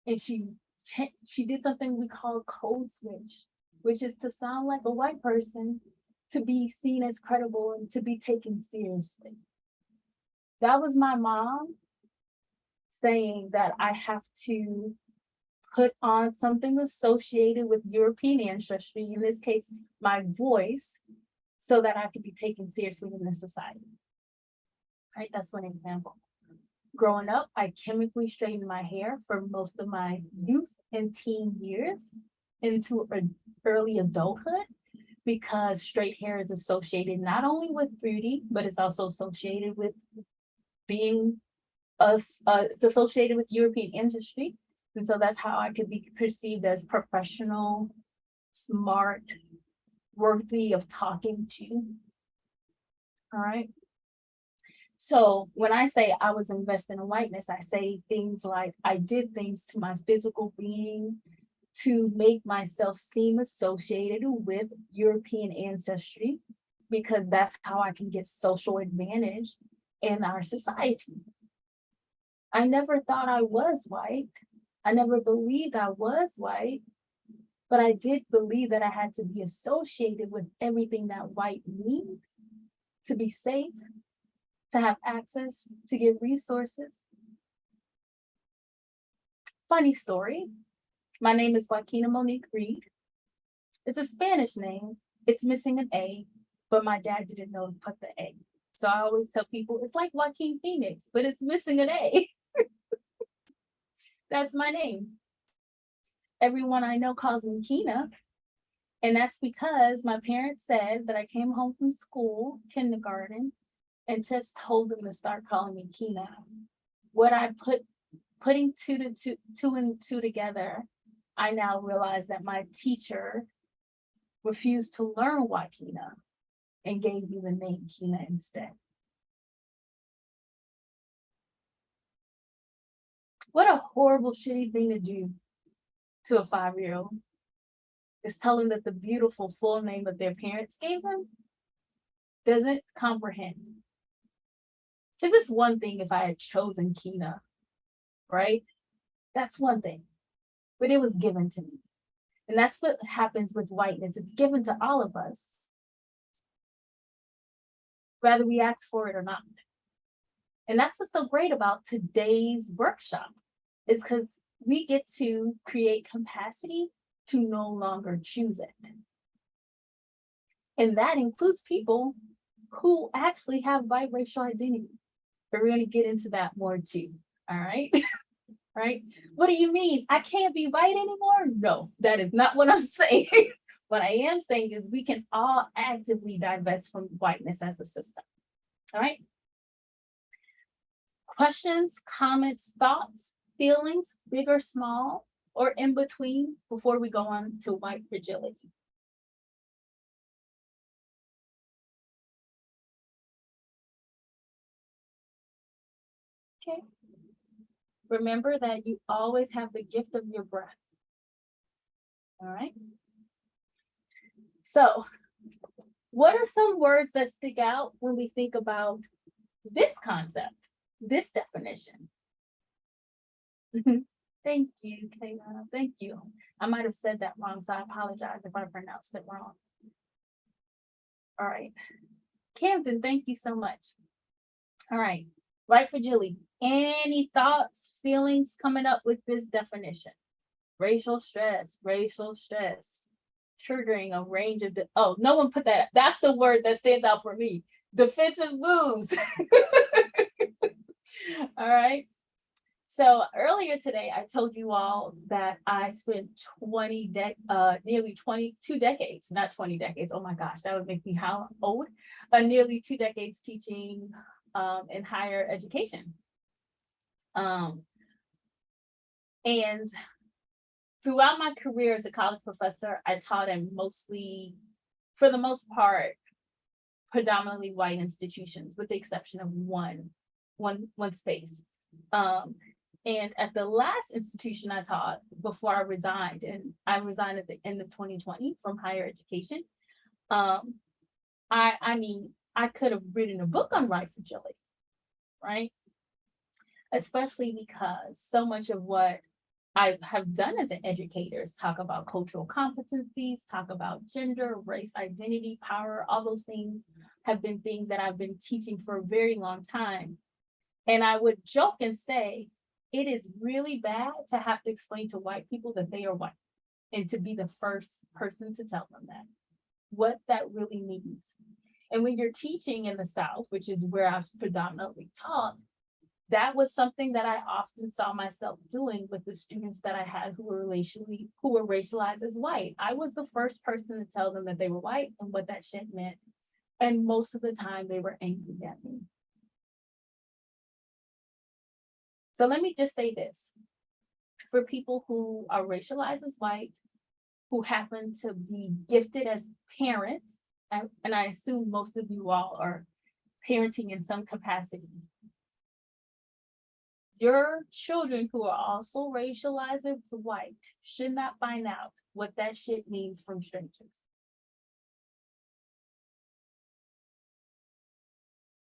And she did something we call code switch, which is to sound like a white person to be seen as credible and to be taken seriously. That was my mom saying that I have to put on something associated with European ancestry, in this case, my voice, so that I could be taken seriously in this society. Right, that's one example. Growing up, I chemically straightened my hair for most of my youth and teen years into early adulthood, because straight hair is associated not only with beauty, but it's also associated with being it's associated with European industry. And so that's how I could be perceived as professional, smart, worthy of talking to. All right. So when I say I was investing in whiteness, I say things like I did things to my physical being to make myself seem associated with European ancestry, because that's how I can get social advantage in our society. I never thought I was white. I never believed I was white, but I did believe that I had to be associated with everything that white means to be safe, to have access, to get resources. Funny story. My name is Joaquina Monique Reed. It's a Spanish name. It's missing an A, but my dad didn't know to put the A. So I always tell people it's like Joaquin Phoenix, but it's missing an A. That's my name. Everyone I know calls me Kina. And that's because my parents said that I came home from school, kindergarten, and just told them to start calling me Kina. What I putting two and two together, I now realize that my teacher refused to learn Joaquina and gave me the name Kina instead. What a horrible, shitty thing to do to a 5-year-old, is tell them that the beautiful full name that their parents gave them doesn't comprehend. Because it's one thing if I had chosen Kina, right? That's one thing, but it was given to me. And that's what happens with whiteness. It's given to all of us, whether we ask for it or not. And that's what's so great about today's workshop, is because we get to create capacity to no longer choose it. And that includes people who actually have biracial identity. But we're going to get into that more too. All right. Right? What do you mean? I can't be white anymore? No, that is not what I'm saying. What I am saying is we can all actively divest from whiteness as a system. All right. Questions, comments, thoughts, feelings, big or small, or in between, before we go on to white fragility? Okay. Remember that you always have the gift of your breath. All right. So, what are some words that stick out when we think about this concept, this definition? Thank you, Kayla. Thank you. I might have said that wrong, so I apologize if I pronounced it wrong. All right. Camden, thank you so much. All right. Right for Julie. Any thoughts, feelings coming up with this definition? Racial stress, triggering a range of, oh, no one put that. That's the word that stands out for me. Defensive moves. All right. So earlier today, I told you all that I spent nearly 22 decades, not 20 decades. Oh my gosh, that would make me how old? Nearly 2 decades teaching in higher education. And throughout my career as a college professor, I taught in mostly, for the most part, predominantly white institutions, with the exception of one space. And at the last institution I taught before I resigned, and I resigned at the end of 2020 from higher education. I mean, I could have written a book on white fragility, right? Especially because so much of what I have done as an educator is talk about cultural competencies, talk about gender, race, identity, power, all those things have been things that I've been teaching for a very long time. And I would joke and say, it is really bad to have to explain to white people that they are white and to be the first person to tell them that, what that really means. And when you're teaching in the South, which is where I've predominantly taught, that was something that I often saw myself doing with the students that I had who were racialized as white. I was the first person to tell them that they were white and what that shit meant. And most of the time they were angry at me. So let me just say this. For people who are racialized as white, who happen to be gifted as parents, and I assume most of you all are parenting in some capacity. Your children who are also racialized as white should not find out what that shit means from strangers.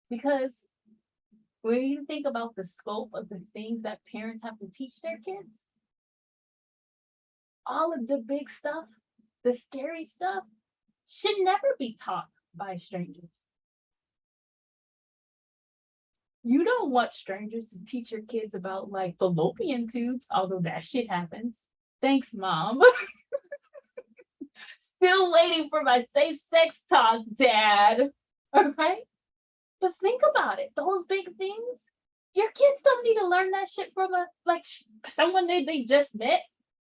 Because when you think about the scope of the things that parents have to teach their kids, all of the big stuff, the scary stuff, should never be taught by strangers. You don't want strangers to teach your kids about like fallopian tubes, although that shit happens. Thanks, Mom. Still waiting for my safe sex talk, Dad. All right? But think about it. Those big things, your kids don't need to learn that shit from someone they just met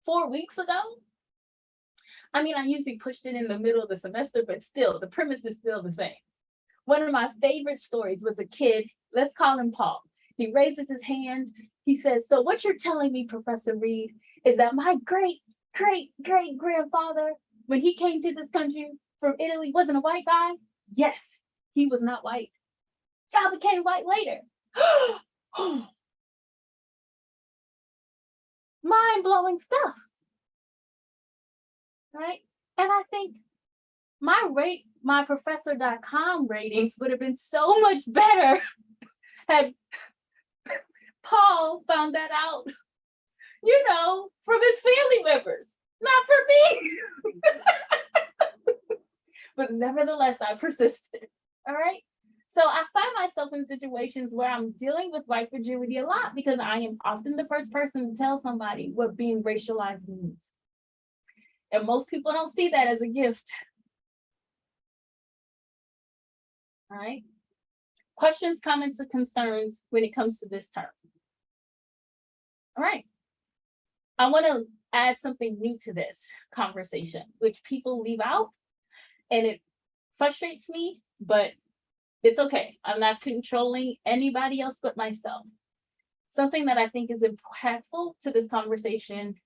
4 weeks ago. I mean, I usually pushed it in the middle of the semester, but still, the premise is still the same. One of my favorite stories was a kid, let's call him Paul. He raises his hand. He says, so what you're telling me, Professor Reed, is that my great grandfather, when he came to this country from Italy, wasn't a white guy? Yes, he was not white. Y'all became white later. Mind-blowing stuff, right? And I think my professor.com ratings would have been so much better had Paul found that out, from his family members, not for me. But nevertheless, I persisted, all right? So I find myself in situations where I'm dealing with white fragility a lot because I am often the first person to tell somebody what being racialized means. And most people don't see that as a gift. All right? Questions, comments, or concerns when it comes to this term. All right. I want to add something new to this conversation, which people leave out, and it frustrates me, but it's okay. I'm not controlling anybody else but myself. Something that I think is impactful to this conversation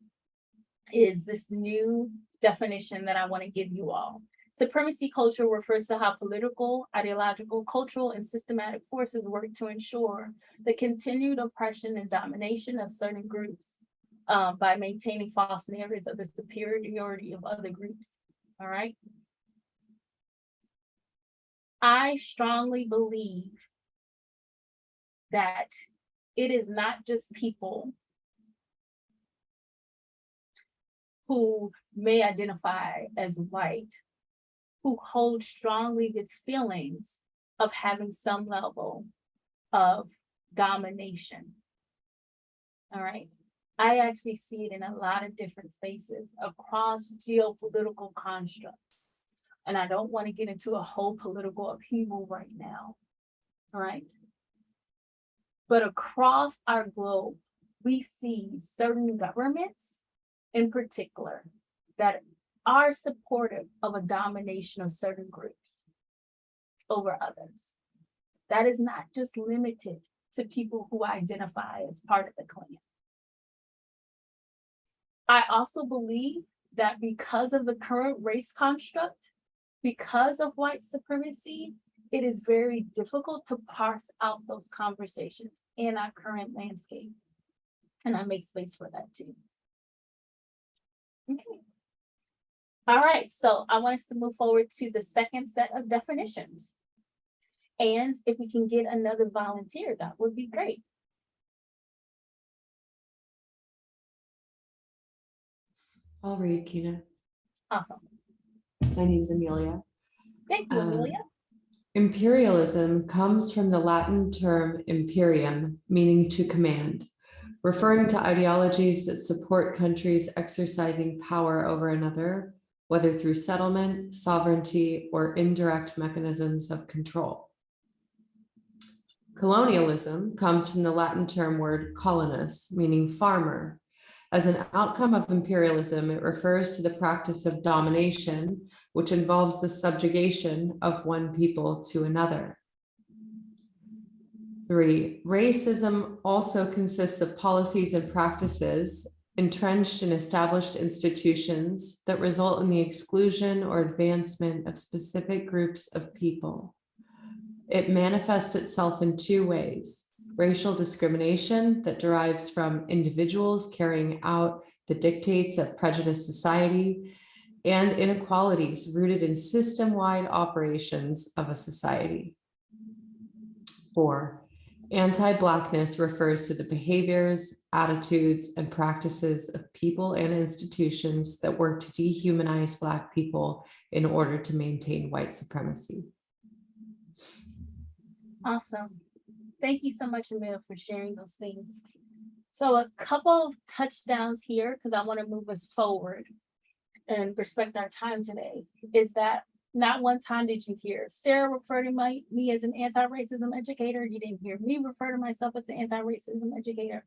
is this new definition that I want to give you all. Supremacy culture refers to how political, ideological, cultural, and systematic forces work to ensure the continued oppression and domination of certain groups by maintaining false narratives of the superiority of other groups. All right. I strongly believe that it is not just people who may identify as white who hold strongly its feelings of having some level of domination. All right. I actually see it in a lot of different spaces across geopolitical constructs. And I don't want to get into a whole political upheaval right now. All right. But across our globe, we see certain governments in particular that are supportive of a domination of certain groups over others. That is not just limited to people who identify as part of the Klan. I also believe that because of the current race construct, because of white supremacy, it is very difficult to parse out those conversations in our current landscape. And I make space for that too. Okay. All right, so I want us to move forward to the second set of definitions. And if we can get another volunteer, that would be great. I'll read, Kina. Awesome. My name's Amelia. Thank you, Amelia. Imperialism comes from the Latin term imperium, meaning to command, referring to ideologies that support countries exercising power over another, whether through settlement, sovereignty, or indirect mechanisms of control. Colonialism comes from the Latin term word colonus, meaning farmer. As an outcome of imperialism, it refers to the practice of domination, which involves the subjugation of one people to another. 3, racism also consists of policies and practices entrenched in established institutions that result in the exclusion or advancement of specific groups of people. It manifests itself in 2 ways: racial discrimination that derives from individuals carrying out the dictates of prejudiced society, and inequalities rooted in system-wide operations of a society. 4, anti-Blackness refers to the behaviors, attitudes, and practices of people and institutions that work to dehumanize Black people in order to maintain white supremacy. Awesome. Thank you so much, Emil, for sharing those things. So a couple of touchdowns here, because I want to move us forward and respect our time today, is that not one time did you hear Sarah refer to me as an anti-racism educator. You didn't hear me refer to myself as an anti-racism educator.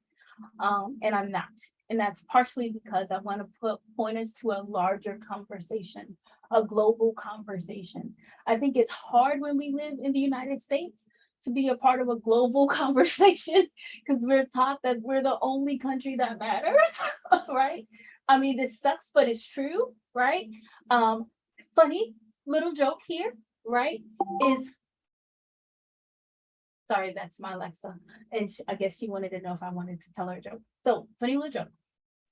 And I'm not. And that's partially because I want to point us to a larger conversation, a global conversation. I think it's hard when we live in the United States to be a part of a global conversation because we're taught that we're the only country that matters, right? I mean, this sucks, but it's true, right? Funny little joke here, right? Is, sorry, that's my Alexa. And I guess she wanted to know if I wanted to tell her a joke. So funny little joke.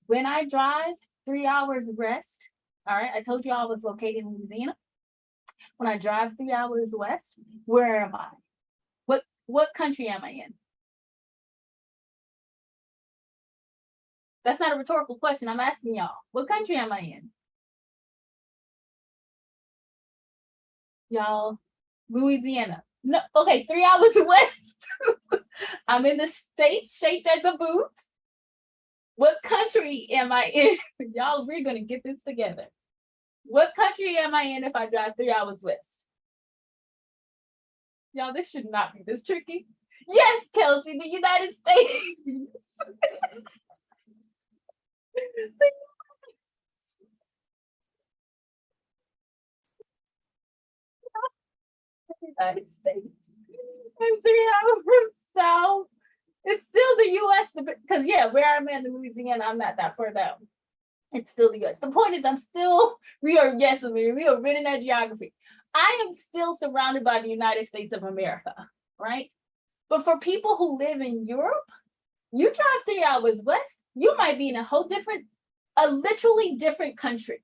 When I drive 3 hours west, all right, I told you I was located in Louisiana. When I drive 3 hours west, where am I? What country am I in? That's not a rhetorical question. I'm asking y'all. What country am I in? Y'all, Louisiana. No, okay, 3 hours west. I'm in the state shaped as a boot. What country am I in? Y'all, we're gonna get this together. What country am I in if I drive 3 hours west? Y'all, this should not be this tricky. Yes, Kelsey, the United States. United States. And 3 hours from south. It's still the US, because yeah, where I'm in Louisiana, I'm not that far down. It's still the US. The point is we are written at geography. I am still surrounded by the United States of America, right? But for people who live in Europe, you drive 3 hours west, you might be in a literally different country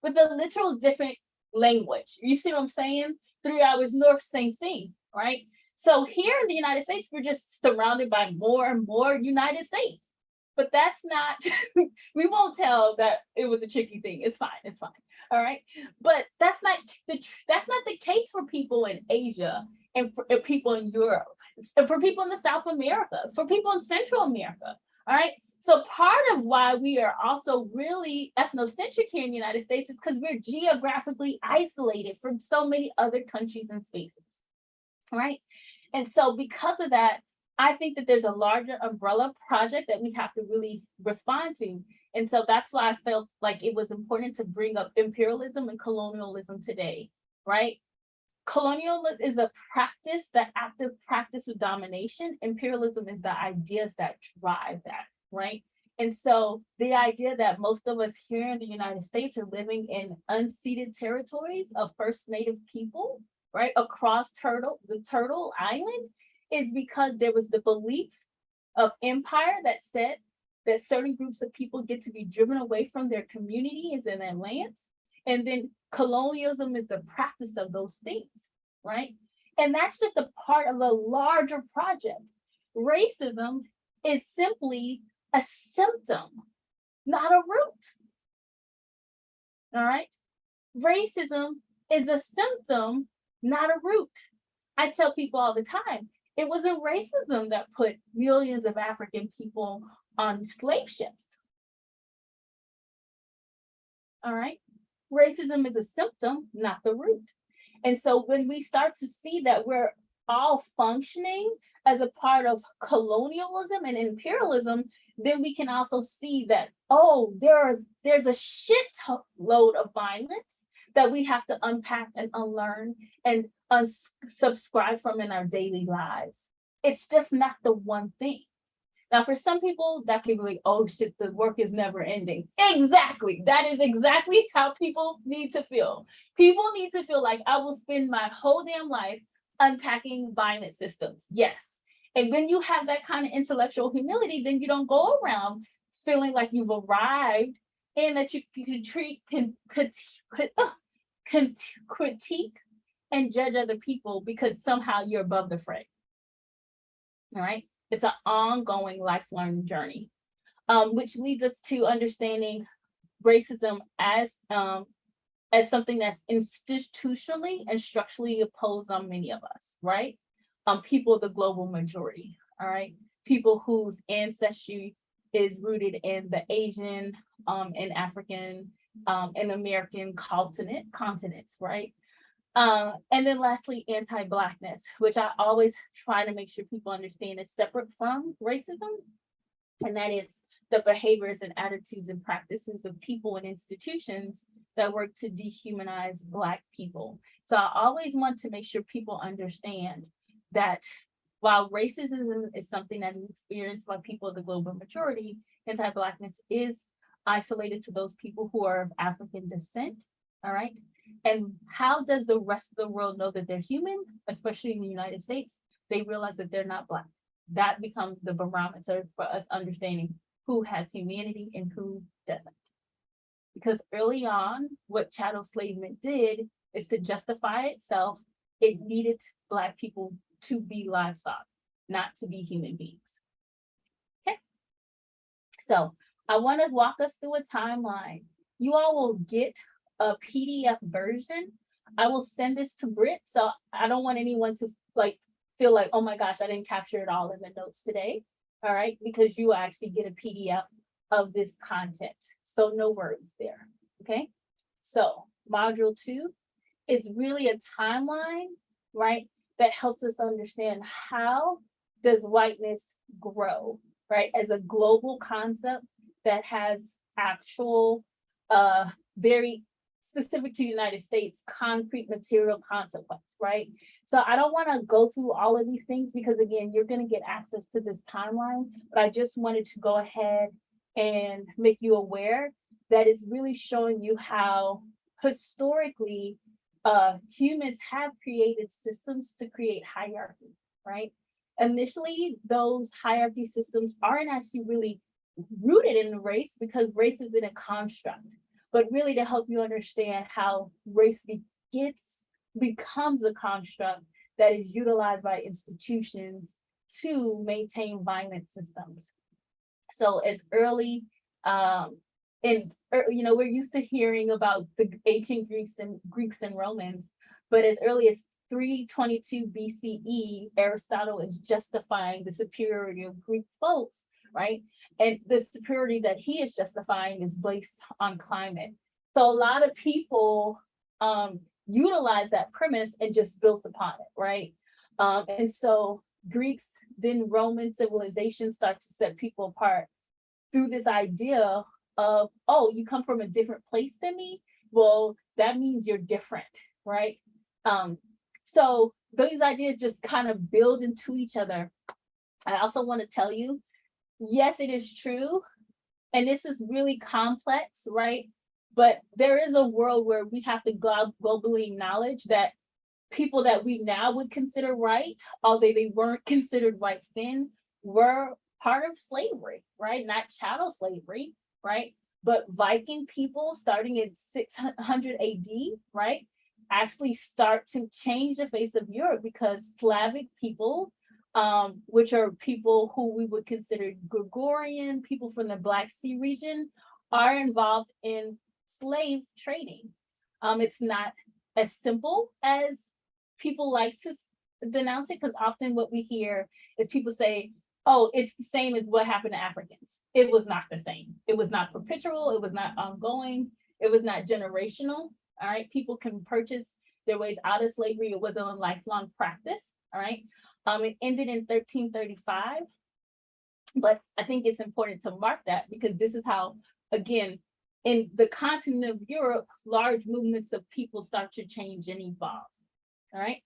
with a literal different language. You see what I'm saying? 3 hours north, same thing, right? So here in the United States, we're just surrounded by more and more United States. But that's not, we won't tell that it was a tricky thing. It's fine, all right? But that's not the case for people in Asia and for people in Europe, for people in the South America, for people in Central America, all right? So part of why we are also really ethnocentric here in the United States is because we're geographically isolated from so many other countries and spaces, right? And so because of that, I think that there's a larger umbrella project that we have to really respond to. And so that's why I felt like it was important to bring up imperialism and colonialism today, right? Colonialism is the active practice of domination. Imperialism is the ideas that drive that, right? And so the idea that most of us here in the United States are living in unceded territories of First Native people, right, across the Turtle Island, is because there was the belief of empire that said that certain groups of people get to be driven away from their communities and their lands. And then colonialism is the practice of those things, right? And that's just a part of a larger project. Racism is simply a symptom, not a root. All right. Racism is a symptom, not a root. I tell people all the time, it wasn't racism that put millions of African people on slave ships. All right. Racism is a symptom, not the root. And so when we start to see that we're all functioning as a part of colonialism and imperialism, then we can also see that, oh, there's a shit load of violence that we have to unpack and unlearn and unsubscribe from in our daily lives. It's just not the one thing. Now, for some people, that can be like, oh shit, the work is never ending. Exactly. That is exactly how people need to feel. People need to feel like I will spend my whole damn life unpacking violent systems. Yes. And when you have that kind of intellectual humility, then you don't go around feeling like you've arrived and that you can critique and judge other people because somehow you're above the fray. All right. It's an ongoing lifelong journey, which leads us to understanding racism as something that's institutionally and structurally opposed on many of us, right? People of the global majority, all right? People whose ancestry is rooted in the Asian and African and American continents, right? And then lastly, anti-Blackness, which I always try to make sure people understand is separate from racism. And that is the behaviors and attitudes and practices of people and institutions that work to dehumanize Black people. So I always want to make sure people understand that while racism is something that is experienced by people of the global majority, anti-Blackness is isolated to those people who are of African descent, all right? And how does the rest of the world know that they're human, especially in the United States? They realize that they're not Black. That becomes the barometer for us understanding who has humanity and who doesn't. Because early on, what chattel enslavement did is to justify itself, it needed Black people to be livestock, not to be human beings. Okay. So I want to walk us through a timeline. You all will get a PDF version. I will send this to Britt, so I don't want anyone to feel like, oh my gosh, I didn't capture it all in the notes today. All right, because you will actually get a PDF of this content. So no worries there. Okay. So module 2 is really a timeline, right? That helps us understand how does whiteness grow, right? As a global concept that has actual, very specific to the United States, concrete material consequence, right? So I don't want to go through all of these things because again, you're going to get access to this timeline, but I just wanted to go ahead and make you aware that it's really showing you how historically humans have created systems to create hierarchy, right? Initially, those hierarchy systems aren't actually really rooted in race because race is in a construct. But really to help you understand how race becomes a construct that is utilized by institutions to maintain violent systems. So as early, we're used to hearing about the ancient Greeks and Romans, but as early as 322 BCE, Aristotle is justifying the superiority of Greek folks, right? And the superiority that he is justifying is based on climate. So a lot of people utilize that premise and just built upon it, right? And so Greeks, then Roman civilization starts to set people apart through this idea of, oh, you come from a different place than me? Well, that means you're different, right? So these ideas just kind of build into each other. I also want to tell you, yes, it is true. And this is really complex, right? But there is a world where we have to globally acknowledge that people that we now would consider white, although they weren't considered white then, were part of slavery, right? Not chattel slavery, right? But Viking people starting in 600 AD, right? Actually start to change the face of Europe because Slavic people, which are people who we would consider Gregorian, people from the Black Sea region, are involved in slave trading. It's not as simple as people like to denounce it, because often what we hear is people say, oh, it's the same as what happened to Africans. It was not the same. It was not perpetual. It was not ongoing. It was not generational. All right. People can purchase their ways out of slavery. It was a lifelong practice. All right. It ended in 1335. But I think it's important to mark that, because this is how, again, in the continent of Europe, large movements of people start to change and evolve. All right.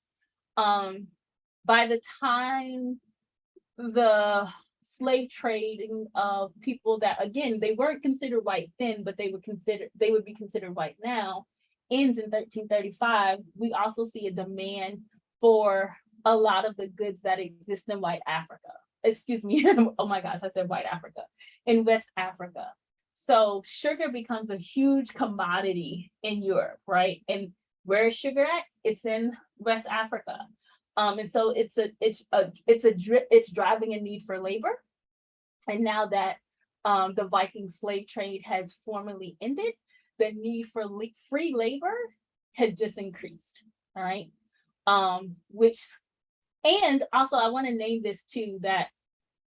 By the time the slave trading of people that, again, they weren't considered white then, but they would be considered white now, ends in 1335, we also see a demand for a lot of the goods that exist in white Africa. Excuse me, oh my gosh, I said white Africa, in West Africa. So sugar becomes a huge commodity in Europe, right? And where is sugar at? It's in West Africa. And so it's driving a need for labor. And now that the Viking slave trade has formally ended, the need for free labor has just increased. All right. And also I want to name this too, that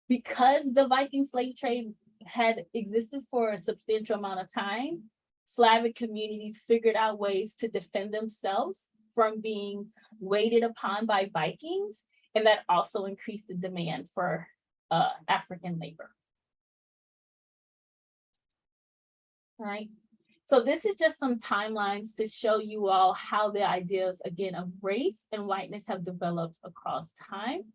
because the Viking slave trade had existed for a substantial amount of time, Slavic communities figured out ways to defend themselves from being waited upon by Vikings, and that also increased the demand for African labor. All right, so this is just some timelines to show you all how the ideas, again, of race and whiteness have developed across time.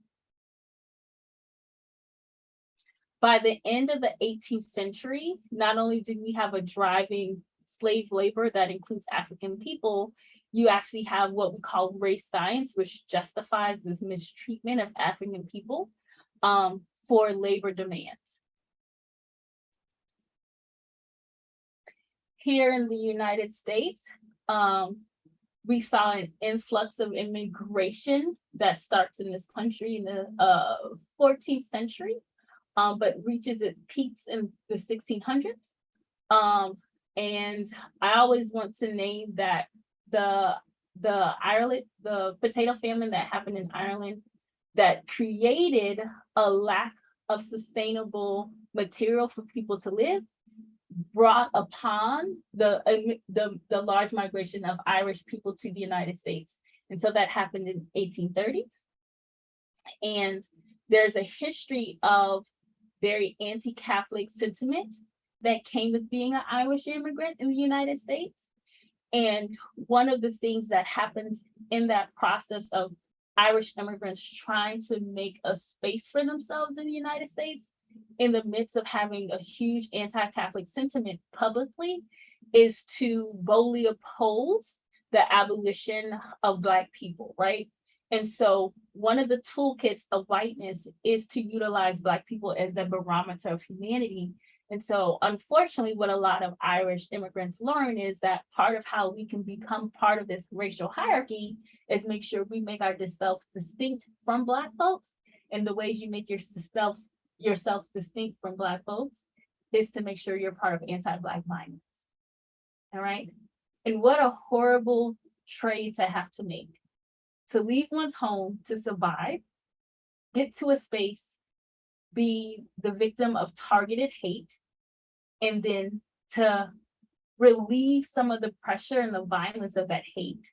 By the end of the 18th century, not only did we have a driving slave labor that includes African people, you actually have what we call race science, which justifies this mistreatment of African people for labor demands. Here in the United States, we saw an influx of immigration that starts in this country in the 14th century, but reaches its peaks in the 1600s. And I always want to name that the potato famine that happened in Ireland that created a lack of sustainable material for people to live brought upon the large migration of Irish people to the United States. And so that happened in 1830s. And there's a history of very anti-Catholic sentiment that came with being an Irish immigrant in the United States. And one of the things that happens in that process of Irish immigrants trying to make a space for themselves in the United States, in the midst of having a huge anti-Catholic sentiment publicly, is to boldly oppose the abolition of Black people, right? And so one of the toolkits of whiteness is to utilize Black people as the barometer of humanity. And so unfortunately, what a lot of Irish immigrants learn is that part of how we can become part of this racial hierarchy is make sure we make ourselves distinct from Black folks. And the ways you make yourself distinct from Black folks is to make sure you're part of anti-Black violence. All right. And what a horrible trade to have to make. To leave one's home to survive, get to a space, be the victim of targeted hate, and then to relieve some of the pressure and the violence of that hate,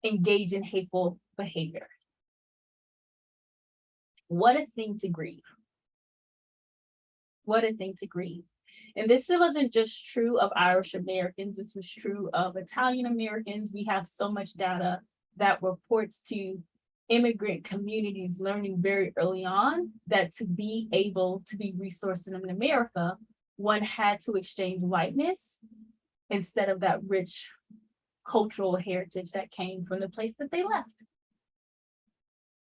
engage in hateful behavior. What a thing to grieve. What a thing to grieve. And this wasn't just true of Irish Americans, this was true of Italian Americans. We have so much data that reports to immigrant communities learning very early on that to be able to be resourced in America, one had to exchange whiteness instead of that rich cultural heritage that came from the place that they left.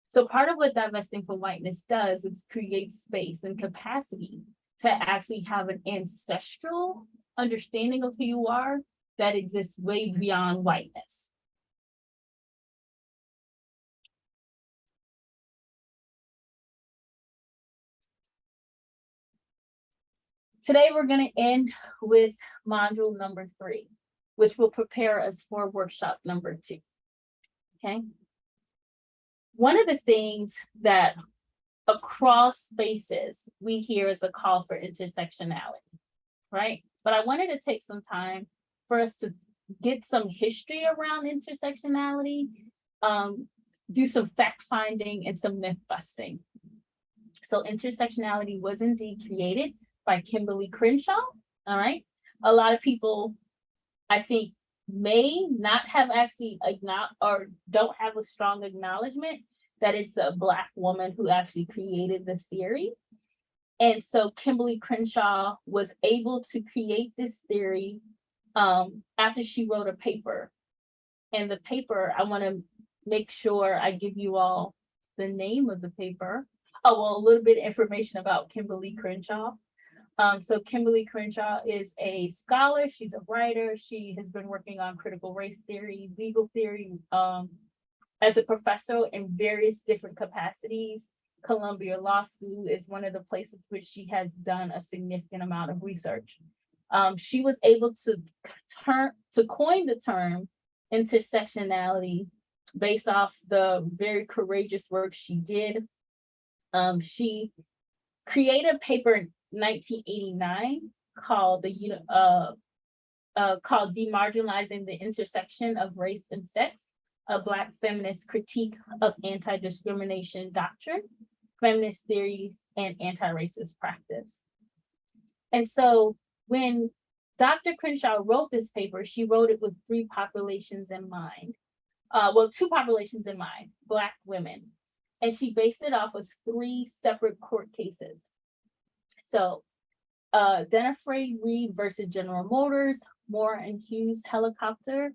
So part of what Divesting from Whiteness does is create space and capacity to actually have an ancestral understanding of who you are that exists way beyond whiteness. Today, we're going to end with module number 3, which will prepare us for workshop number 2. Okay. One of the things that across spaces we hear is a call for intersectionality, right? But I wanted to take some time for us to get some history around intersectionality, do some fact finding and some myth busting. So intersectionality was indeed created by Kimberly Crenshaw. All right. A lot of people, I think, may not have actually acknowledged or don't have a strong acknowledgement that it's a Black woman who actually created the theory. And so Kimberly Crenshaw was able to create this theory after she wrote a paper. And the paper, I want to make sure I give you all the name of the paper. Oh, well, a little bit of information about Kimberly Crenshaw. So Kimberly Crenshaw is a scholar. She's a writer. She has been working on critical race theory, legal theory, as a professor in various different capacities. Columbia Law School is one of the places which she has done a significant amount of research. She was able to coin the term intersectionality based off the very courageous work she did. She created a paper in 1989 called called Demarginalizing the Intersection of Race and Sex, a Black feminist critique of anti-discrimination doctrine, feminist theory, and anti-racist practice. And so when Dr. Crenshaw wrote this paper, she wrote it with 3 populations in mind. Well, 2 populations in mind, Black women. And she based it off of 3 separate court cases. So Denifray Reed versus General Motors, Moore and Hughes Helicopter,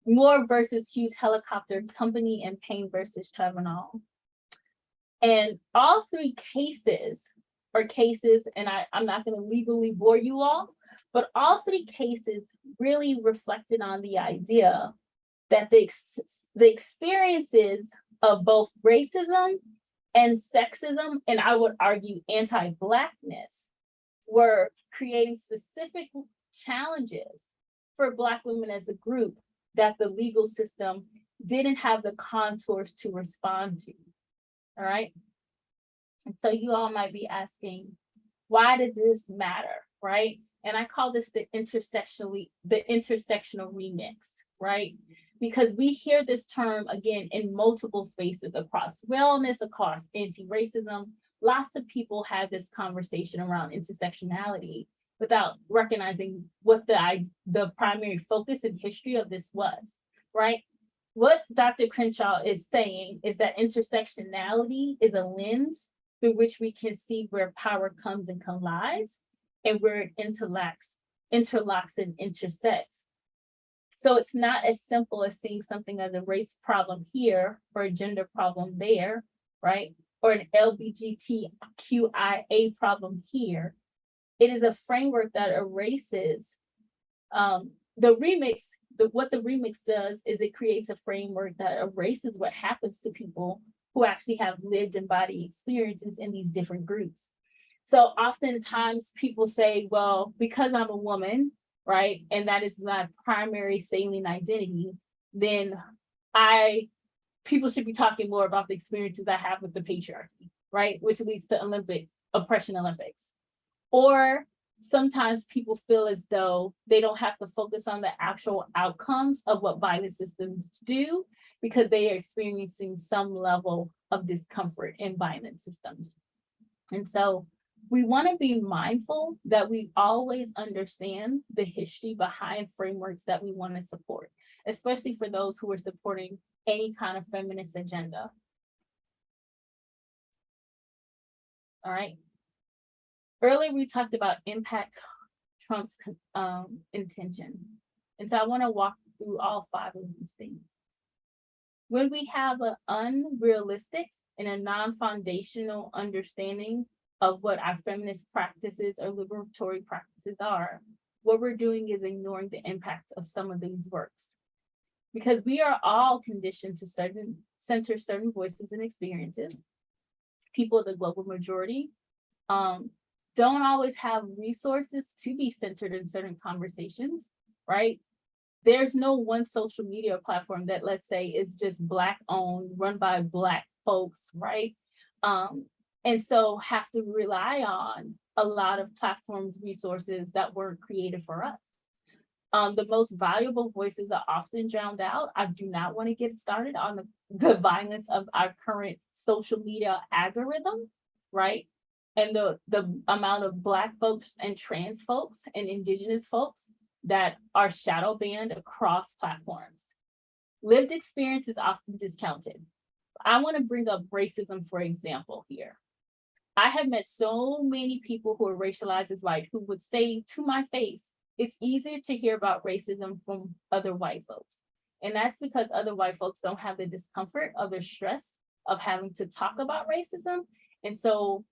Moore versus Hughes Helicopter Company, and Payne versus Travenol. And all 3 cases are cases, and I'm not going to legally bore you all, but all 3 cases really reflected on the idea that the experiences of both racism and sexism, and I would argue anti-Blackness, were creating specific challenges for Black women as a group that the legal system didn't have the contours to respond to. All right. And so you all might be asking, why did this matter? Right. And I call this the intersectional remix, right? Because we hear this term again in multiple spaces across wellness, across anti-racism. Lots of people have this conversation around intersectionality without recognizing what the primary focus and history of this was, right? What Dr. Crenshaw is saying is that intersectionality is a lens through which we can see where power comes and collides and where it interlocks and intersects. So it's not as simple as seeing something as a race problem here or a gender problem there, right? Or an LGBTQIA problem here. It is a framework that erases what the remix does is it creates a framework that erases what happens to people who actually have lived embodied experiences in these different groups. So oftentimes people say, well, because I'm a woman, right, and that is my primary salient identity, then people should be talking more about the experiences I have with the patriarchy, right, which leads to oppression Olympics. Or sometimes people feel as though they don't have to focus on the actual outcomes of what violent systems do because they are experiencing some level of discomfort in violent systems. And so we want to be mindful that we always understand the history behind frameworks that we want to support, especially for those who are supporting any kind of feminist agenda. All right. Earlier, we talked about impact trumps intention. And so I want to walk through all 5 of these things. When we have an unrealistic and a non-foundational understanding of what our feminist practices or liberatory practices are, what we're doing is ignoring the impact of some of these works. Because we are all conditioned to center certain voices and experiences. People of the global majority, don't always have resources to be centered in certain conversations, right? There's no one social media platform that, let's say, is just Black owned, run by Black folks, right? And so have to rely on a lot of platforms, resources that were created for us. The most valuable voices are often drowned out. I do not want to get started on the violence of our current social media algorithm, right? And the amount of Black folks and trans folks and Indigenous folks that are shadow banned across platforms. Lived experience is often discounted. I want to bring up racism, for example, here. I have met so many people who are racialized as white who would say to my face, it's easier to hear about racism from other white folks. And that's because other white folks don't have the discomfort or the stress of having to talk about racism. And so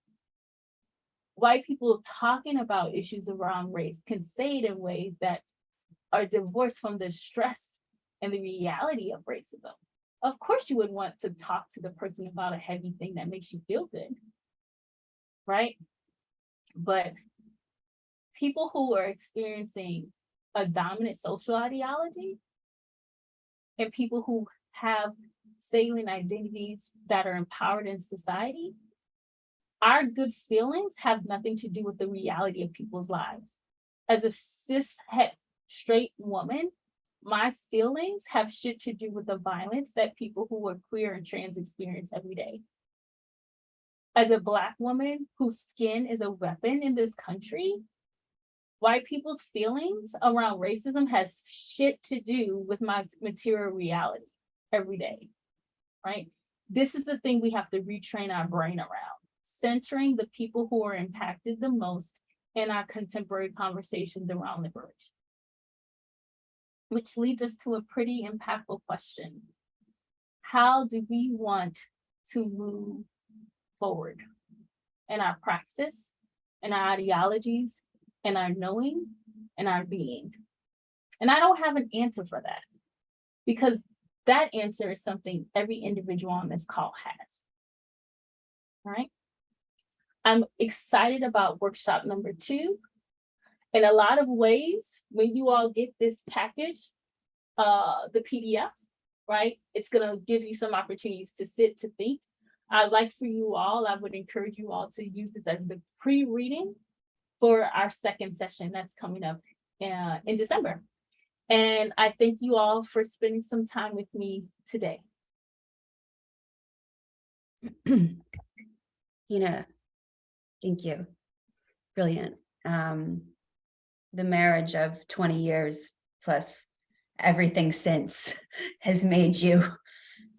white people talking about issues around race can say it in ways that are divorced from the stress and the reality of racism. Of course, you would want to talk to the person about a heavy thing that makes you feel good, right? But people who are experiencing a dominant social ideology and people who have salient identities that are empowered in society, our good feelings have nothing to do with the reality of people's lives. As a cis straight woman, my feelings have shit to do with the violence that people who are queer and trans experience every day. As a Black woman whose skin is a weapon in this country, white people's feelings around racism has shit to do with my material reality every day, right? This is the thing we have to retrain our brain around, centering the people who are impacted the most in our contemporary conversations around liberation. Which leads us to a pretty impactful question. How do we want to move forward in our praxis, in our ideologies, in our knowing, in our being? And I don't have an answer for that, because that answer is something every individual on this call has. All right. I'm excited about workshop number 2. In a lot of ways, when you all get this package, the PDF, right, it's gonna give you some opportunities to sit, to think. I'd like for you all, I would encourage you all to use this as the pre-reading for our second session that's coming up in December. And I thank you all for spending some time with me today. Tina, thank you. Brilliant. The marriage of 20 years plus everything since has made you,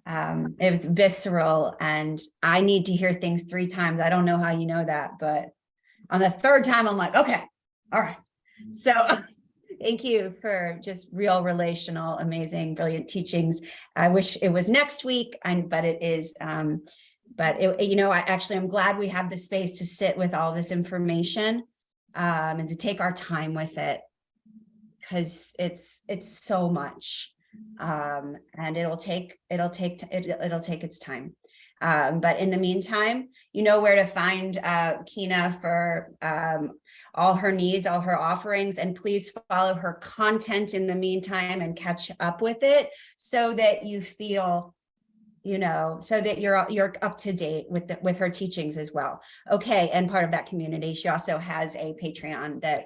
it was visceral, and I need to hear things 3 times. I don't know how you know that, but on the 3rd time, I'm like, okay, all right. So thank you for just real relational, amazing, brilliant teachings. I wish it was next week, but it is, you know, I'm glad we have the space to sit with all this information and to take our time with it, because it's so much, and it'll take its time. But in the meantime, you know where to find Kina for all her needs, all her offerings, and please follow her content in the meantime and catch up with it, so that you feel, you know, so that you're up to date with her teachings as well. Okay, and part of that community, she also has a Patreon that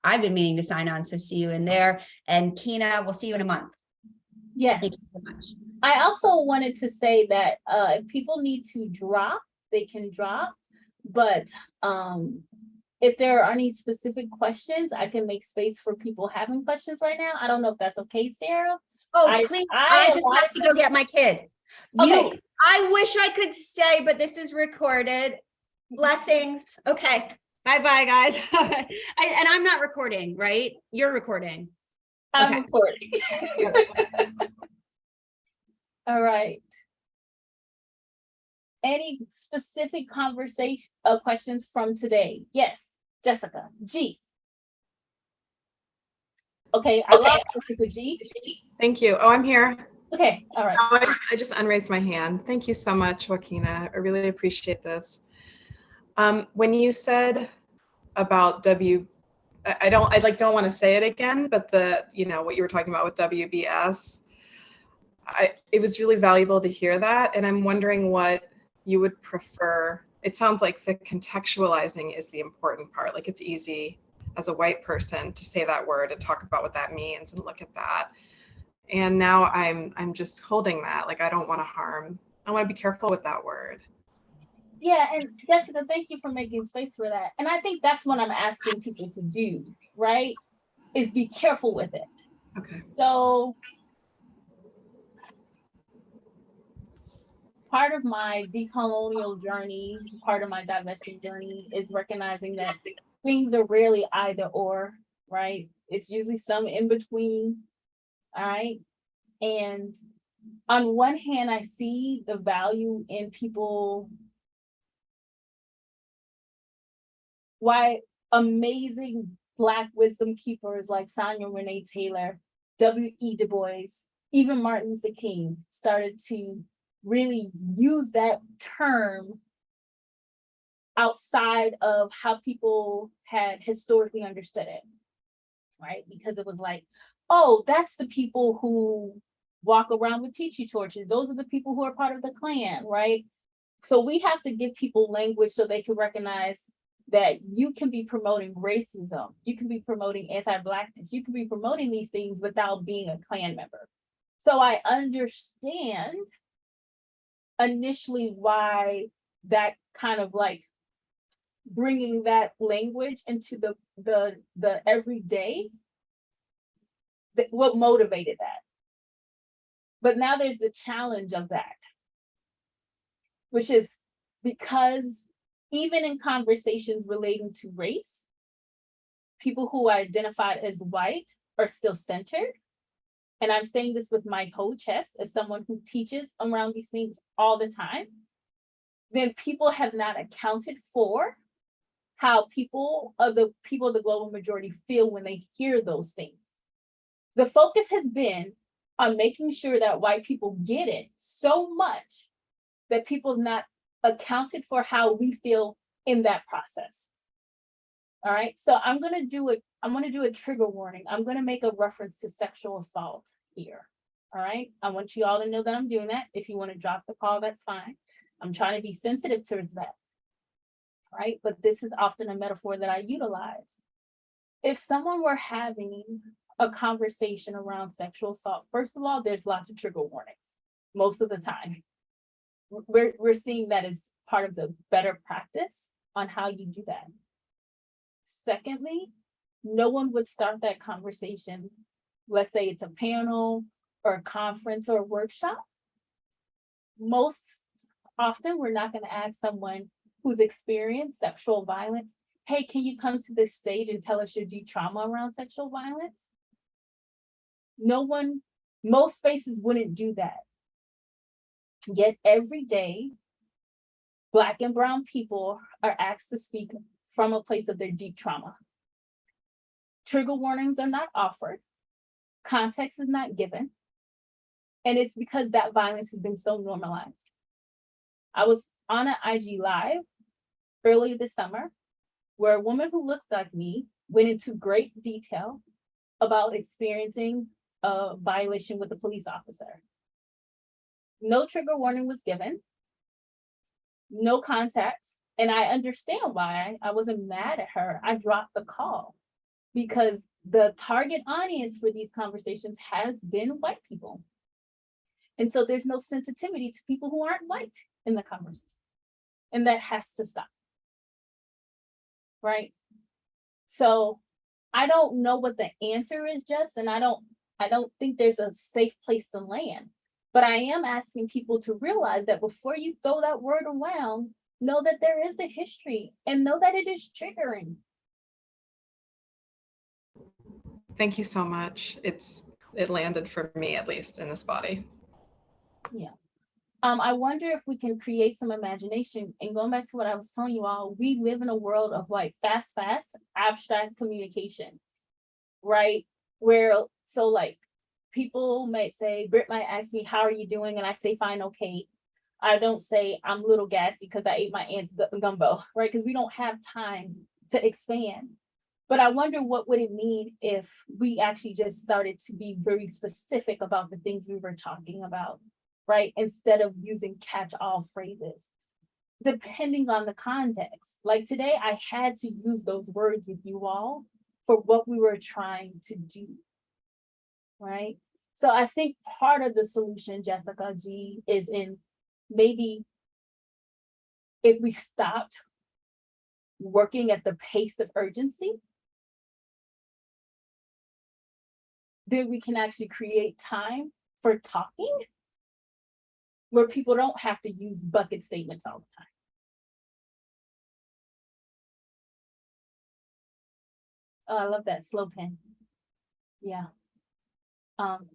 I've been meaning to sign on, so see you in there. And Kina, we'll see you in a month. Yes. Thank you so much. I also wanted to say that if people need to drop, they can drop, but if there are any specific questions, I can make space for people having questions right now. I don't know if that's okay, Sarah. Oh, please, I just have to go get my kid. Okay. I wish I could stay, but this is recorded. Blessings. Okay. Bye-bye, guys. And I'm not recording, right? You're recording. I'm recording. All right. Any specific conversation questions from today? Yes, Jessica G. Okay, I love Jessica G. Thank you. Oh, I'm here. Okay, all right. Oh, I just unraised my hand. Thank you so much, Joaquina. I really appreciate this. When you said about I don't want to say it again, but what you were talking about with WBS, it was really valuable to hear that. And I'm wondering what you would prefer. It sounds like the contextualizing is the important part. Like it's easy as a white person to say that word and talk about what that means and look at that. And now I'm just holding that. Like I don't want to harm. I want to be careful with that word. Yeah, and Jessica, thank you for making space for that. And I think that's what I'm asking people to do, right? Is be careful with it. Okay. So part of my decolonial journey, part of my divesting journey is recognizing that things are rarely either or, right? It's usually some in between, all right? And on one hand, I see the value in people, why amazing Black wisdom keepers like Sonia Renee Taylor, W.E. Du Bois, even Martin Luther King started to really use that term outside of how people had historically understood it, right? Because it was like, oh, that's the people who walk around with tiki torches. Those are the people who are part of the Klan, right? So we have to give people language so they can recognize that you can be promoting racism, you can be promoting anti-Blackness, you can be promoting these things without being a Klan member. So I understand initially why that kind of like bringing that language into the everyday, what motivated that. But now there's the challenge of that, which is because even in conversations relating to race, people who are identified as white are still centered. And I'm saying this with my whole chest as someone who teaches around these things all the time, then people have not accounted for how people of the global majority feel when they hear those things. The focus has been on making sure that white people get it so much that people have not accounted for how we feel in that process. All right, so I'm gonna do a trigger warning. I'm gonna make a reference to sexual assault here. All right, I want you all to know that I'm doing that. If you want to drop the call, that's fine. I'm trying to be sensitive towards that. Right, but this is often a metaphor that I utilize. If someone were having a conversation around sexual assault, first of all, there's lots of trigger warnings most of the time. We're seeing that as part of the better practice on how you do that. Secondly, no one would start that conversation. Let's say it's a panel or a conference or a workshop. Most often, we're not going to ask someone who's experienced sexual violence, hey, can you come to this stage and tell us your deep trauma around sexual violence? No one, most spaces wouldn't do that. Yet every day, Black and brown people are asked to speak from a place of their deep trauma. Trigger warnings are not offered. Context is not given. And it's because that violence has been so normalized. I was on an IG Live earlier this summer where a woman who looked like me went into great detail about experiencing a violation with a police officer. No trigger warning was given, no context, and I understand why. I wasn't mad at her. I dropped the call because the target audience for these conversations has been white people. And so there's no sensitivity to people who aren't white in the conversation. And that has to stop. Right? So I don't know what the answer is, Jess, and I don't think there's a safe place to land. But I am asking people to realize that before you throw that word around, know that there is a history and know that it is triggering. Thank you so much. It landed for me, at least in this body. Yeah. I wonder if we can create some imagination, and going back to what I was telling you all, we live in a world of like fast, abstract communication, right? Where, so like people might say, Britt might ask me, how are you doing? And I say, fine, okay. I don't say I'm a little gassy because I ate my aunt's gumbo, right? Because we don't have time to expand. But I wonder what would it mean if we actually just started to be very specific about the things we were talking about, right? Instead of using catch-all phrases, depending on the context. Like today, I had to use those words with you all for what we were trying to do, right? So I think part of the solution, Jessica G, is in maybe if we stopped working at the pace of urgency, then we can actually create time for talking where people don't have to use bucket statements all the time. Oh, I love that slow pen. Yeah.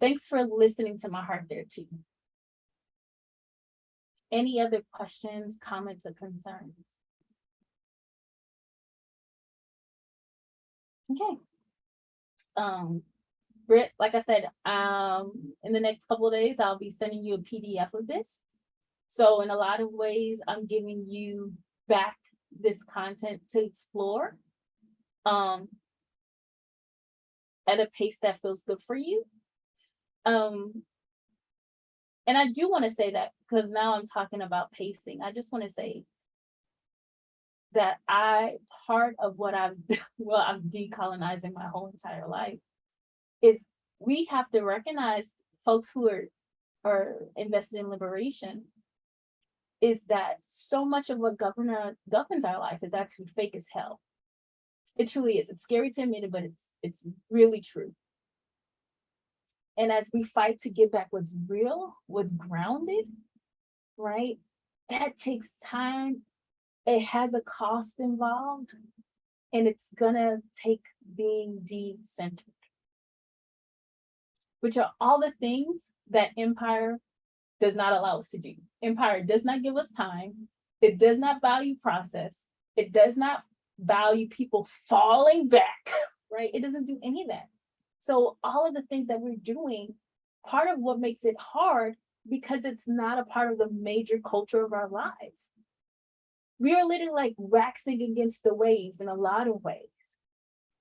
Thanks for listening to my heart there too. Any other questions, comments, or concerns? Okay. Britt, like I said, in the next couple of days, I'll be sending you a PDF of this. So in a lot of ways, I'm giving you back this content to explore at a pace that feels good for you. And I do want to say that because now I'm talking about pacing. I just want to say that part of what I'm decolonizing my whole entire life is we have to recognize folks who are invested in liberation is that so much of what governs our life is actually fake as hell. It truly is. It's scary to admit it, but it's really true. And as we fight to get back what's real, what's grounded, right? That takes time. It has a cost involved, and it's gonna take being de-centered, which are all the things that empire does not allow us to do. Empire does not give us time. It does not value process. It does not value people falling back, right? It doesn't do any of that. So all of the things that we're doing, part of what makes it hard because it's not a part of the major culture of our lives. We are literally like waxing against the waves in a lot of ways.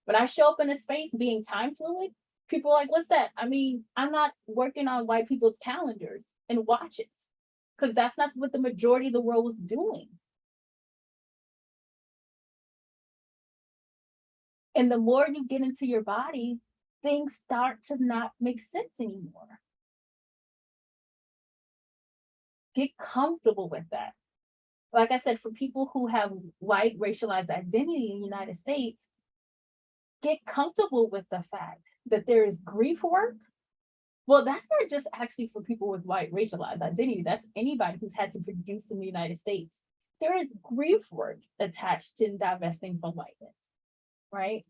When I show up in a space being time fluid, people are like, what's that? I mean, I'm not working on white people's calendars and watches because that's not what the majority of the world was doing. And the more you get into your body, things start to not make sense anymore. Get comfortable with that. Like I said, for people who have white racialized identity in the United States, get comfortable with the fact that there is grief work. Well, that's not just actually for people with white racialized identity. That's anybody who's had to produce in the United States. There is grief work attached to divesting from whiteness, right?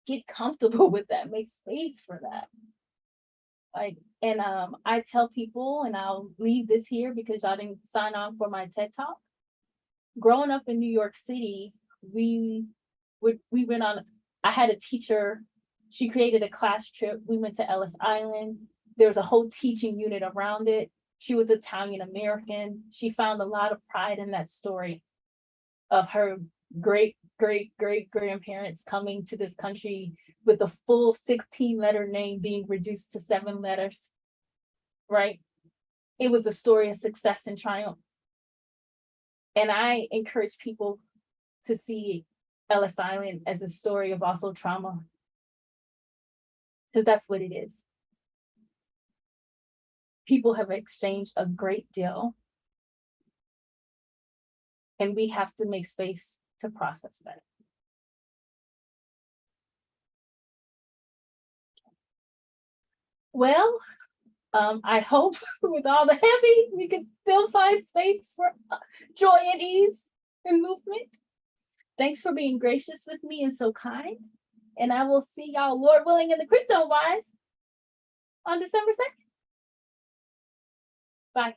Get comfortable with that. Make space for that. Like, and I tell people, and I'll leave this here because y'all didn't sign on for my TED Talk. Growing up in New York City, we went on, I had a teacher, she created a class trip. We went to Ellis Island. There was a whole teaching unit around it. She was Italian American. She found a lot of pride in that story of her great grandparents coming to this country with a full 16-letter name being reduced to 7 letters, right? It was a story of success and triumph. And I encourage people to see Ellis Island as a story of also trauma, because that's what it is. People have exchanged a great deal, and we have to make space to process that. Well, I hope with all the heavy, we can still find space for joy and ease and movement. Thanks for being gracious with me and so kind. And I will see y'all, Lord willing, in the crypto wise on December 2nd. Bye.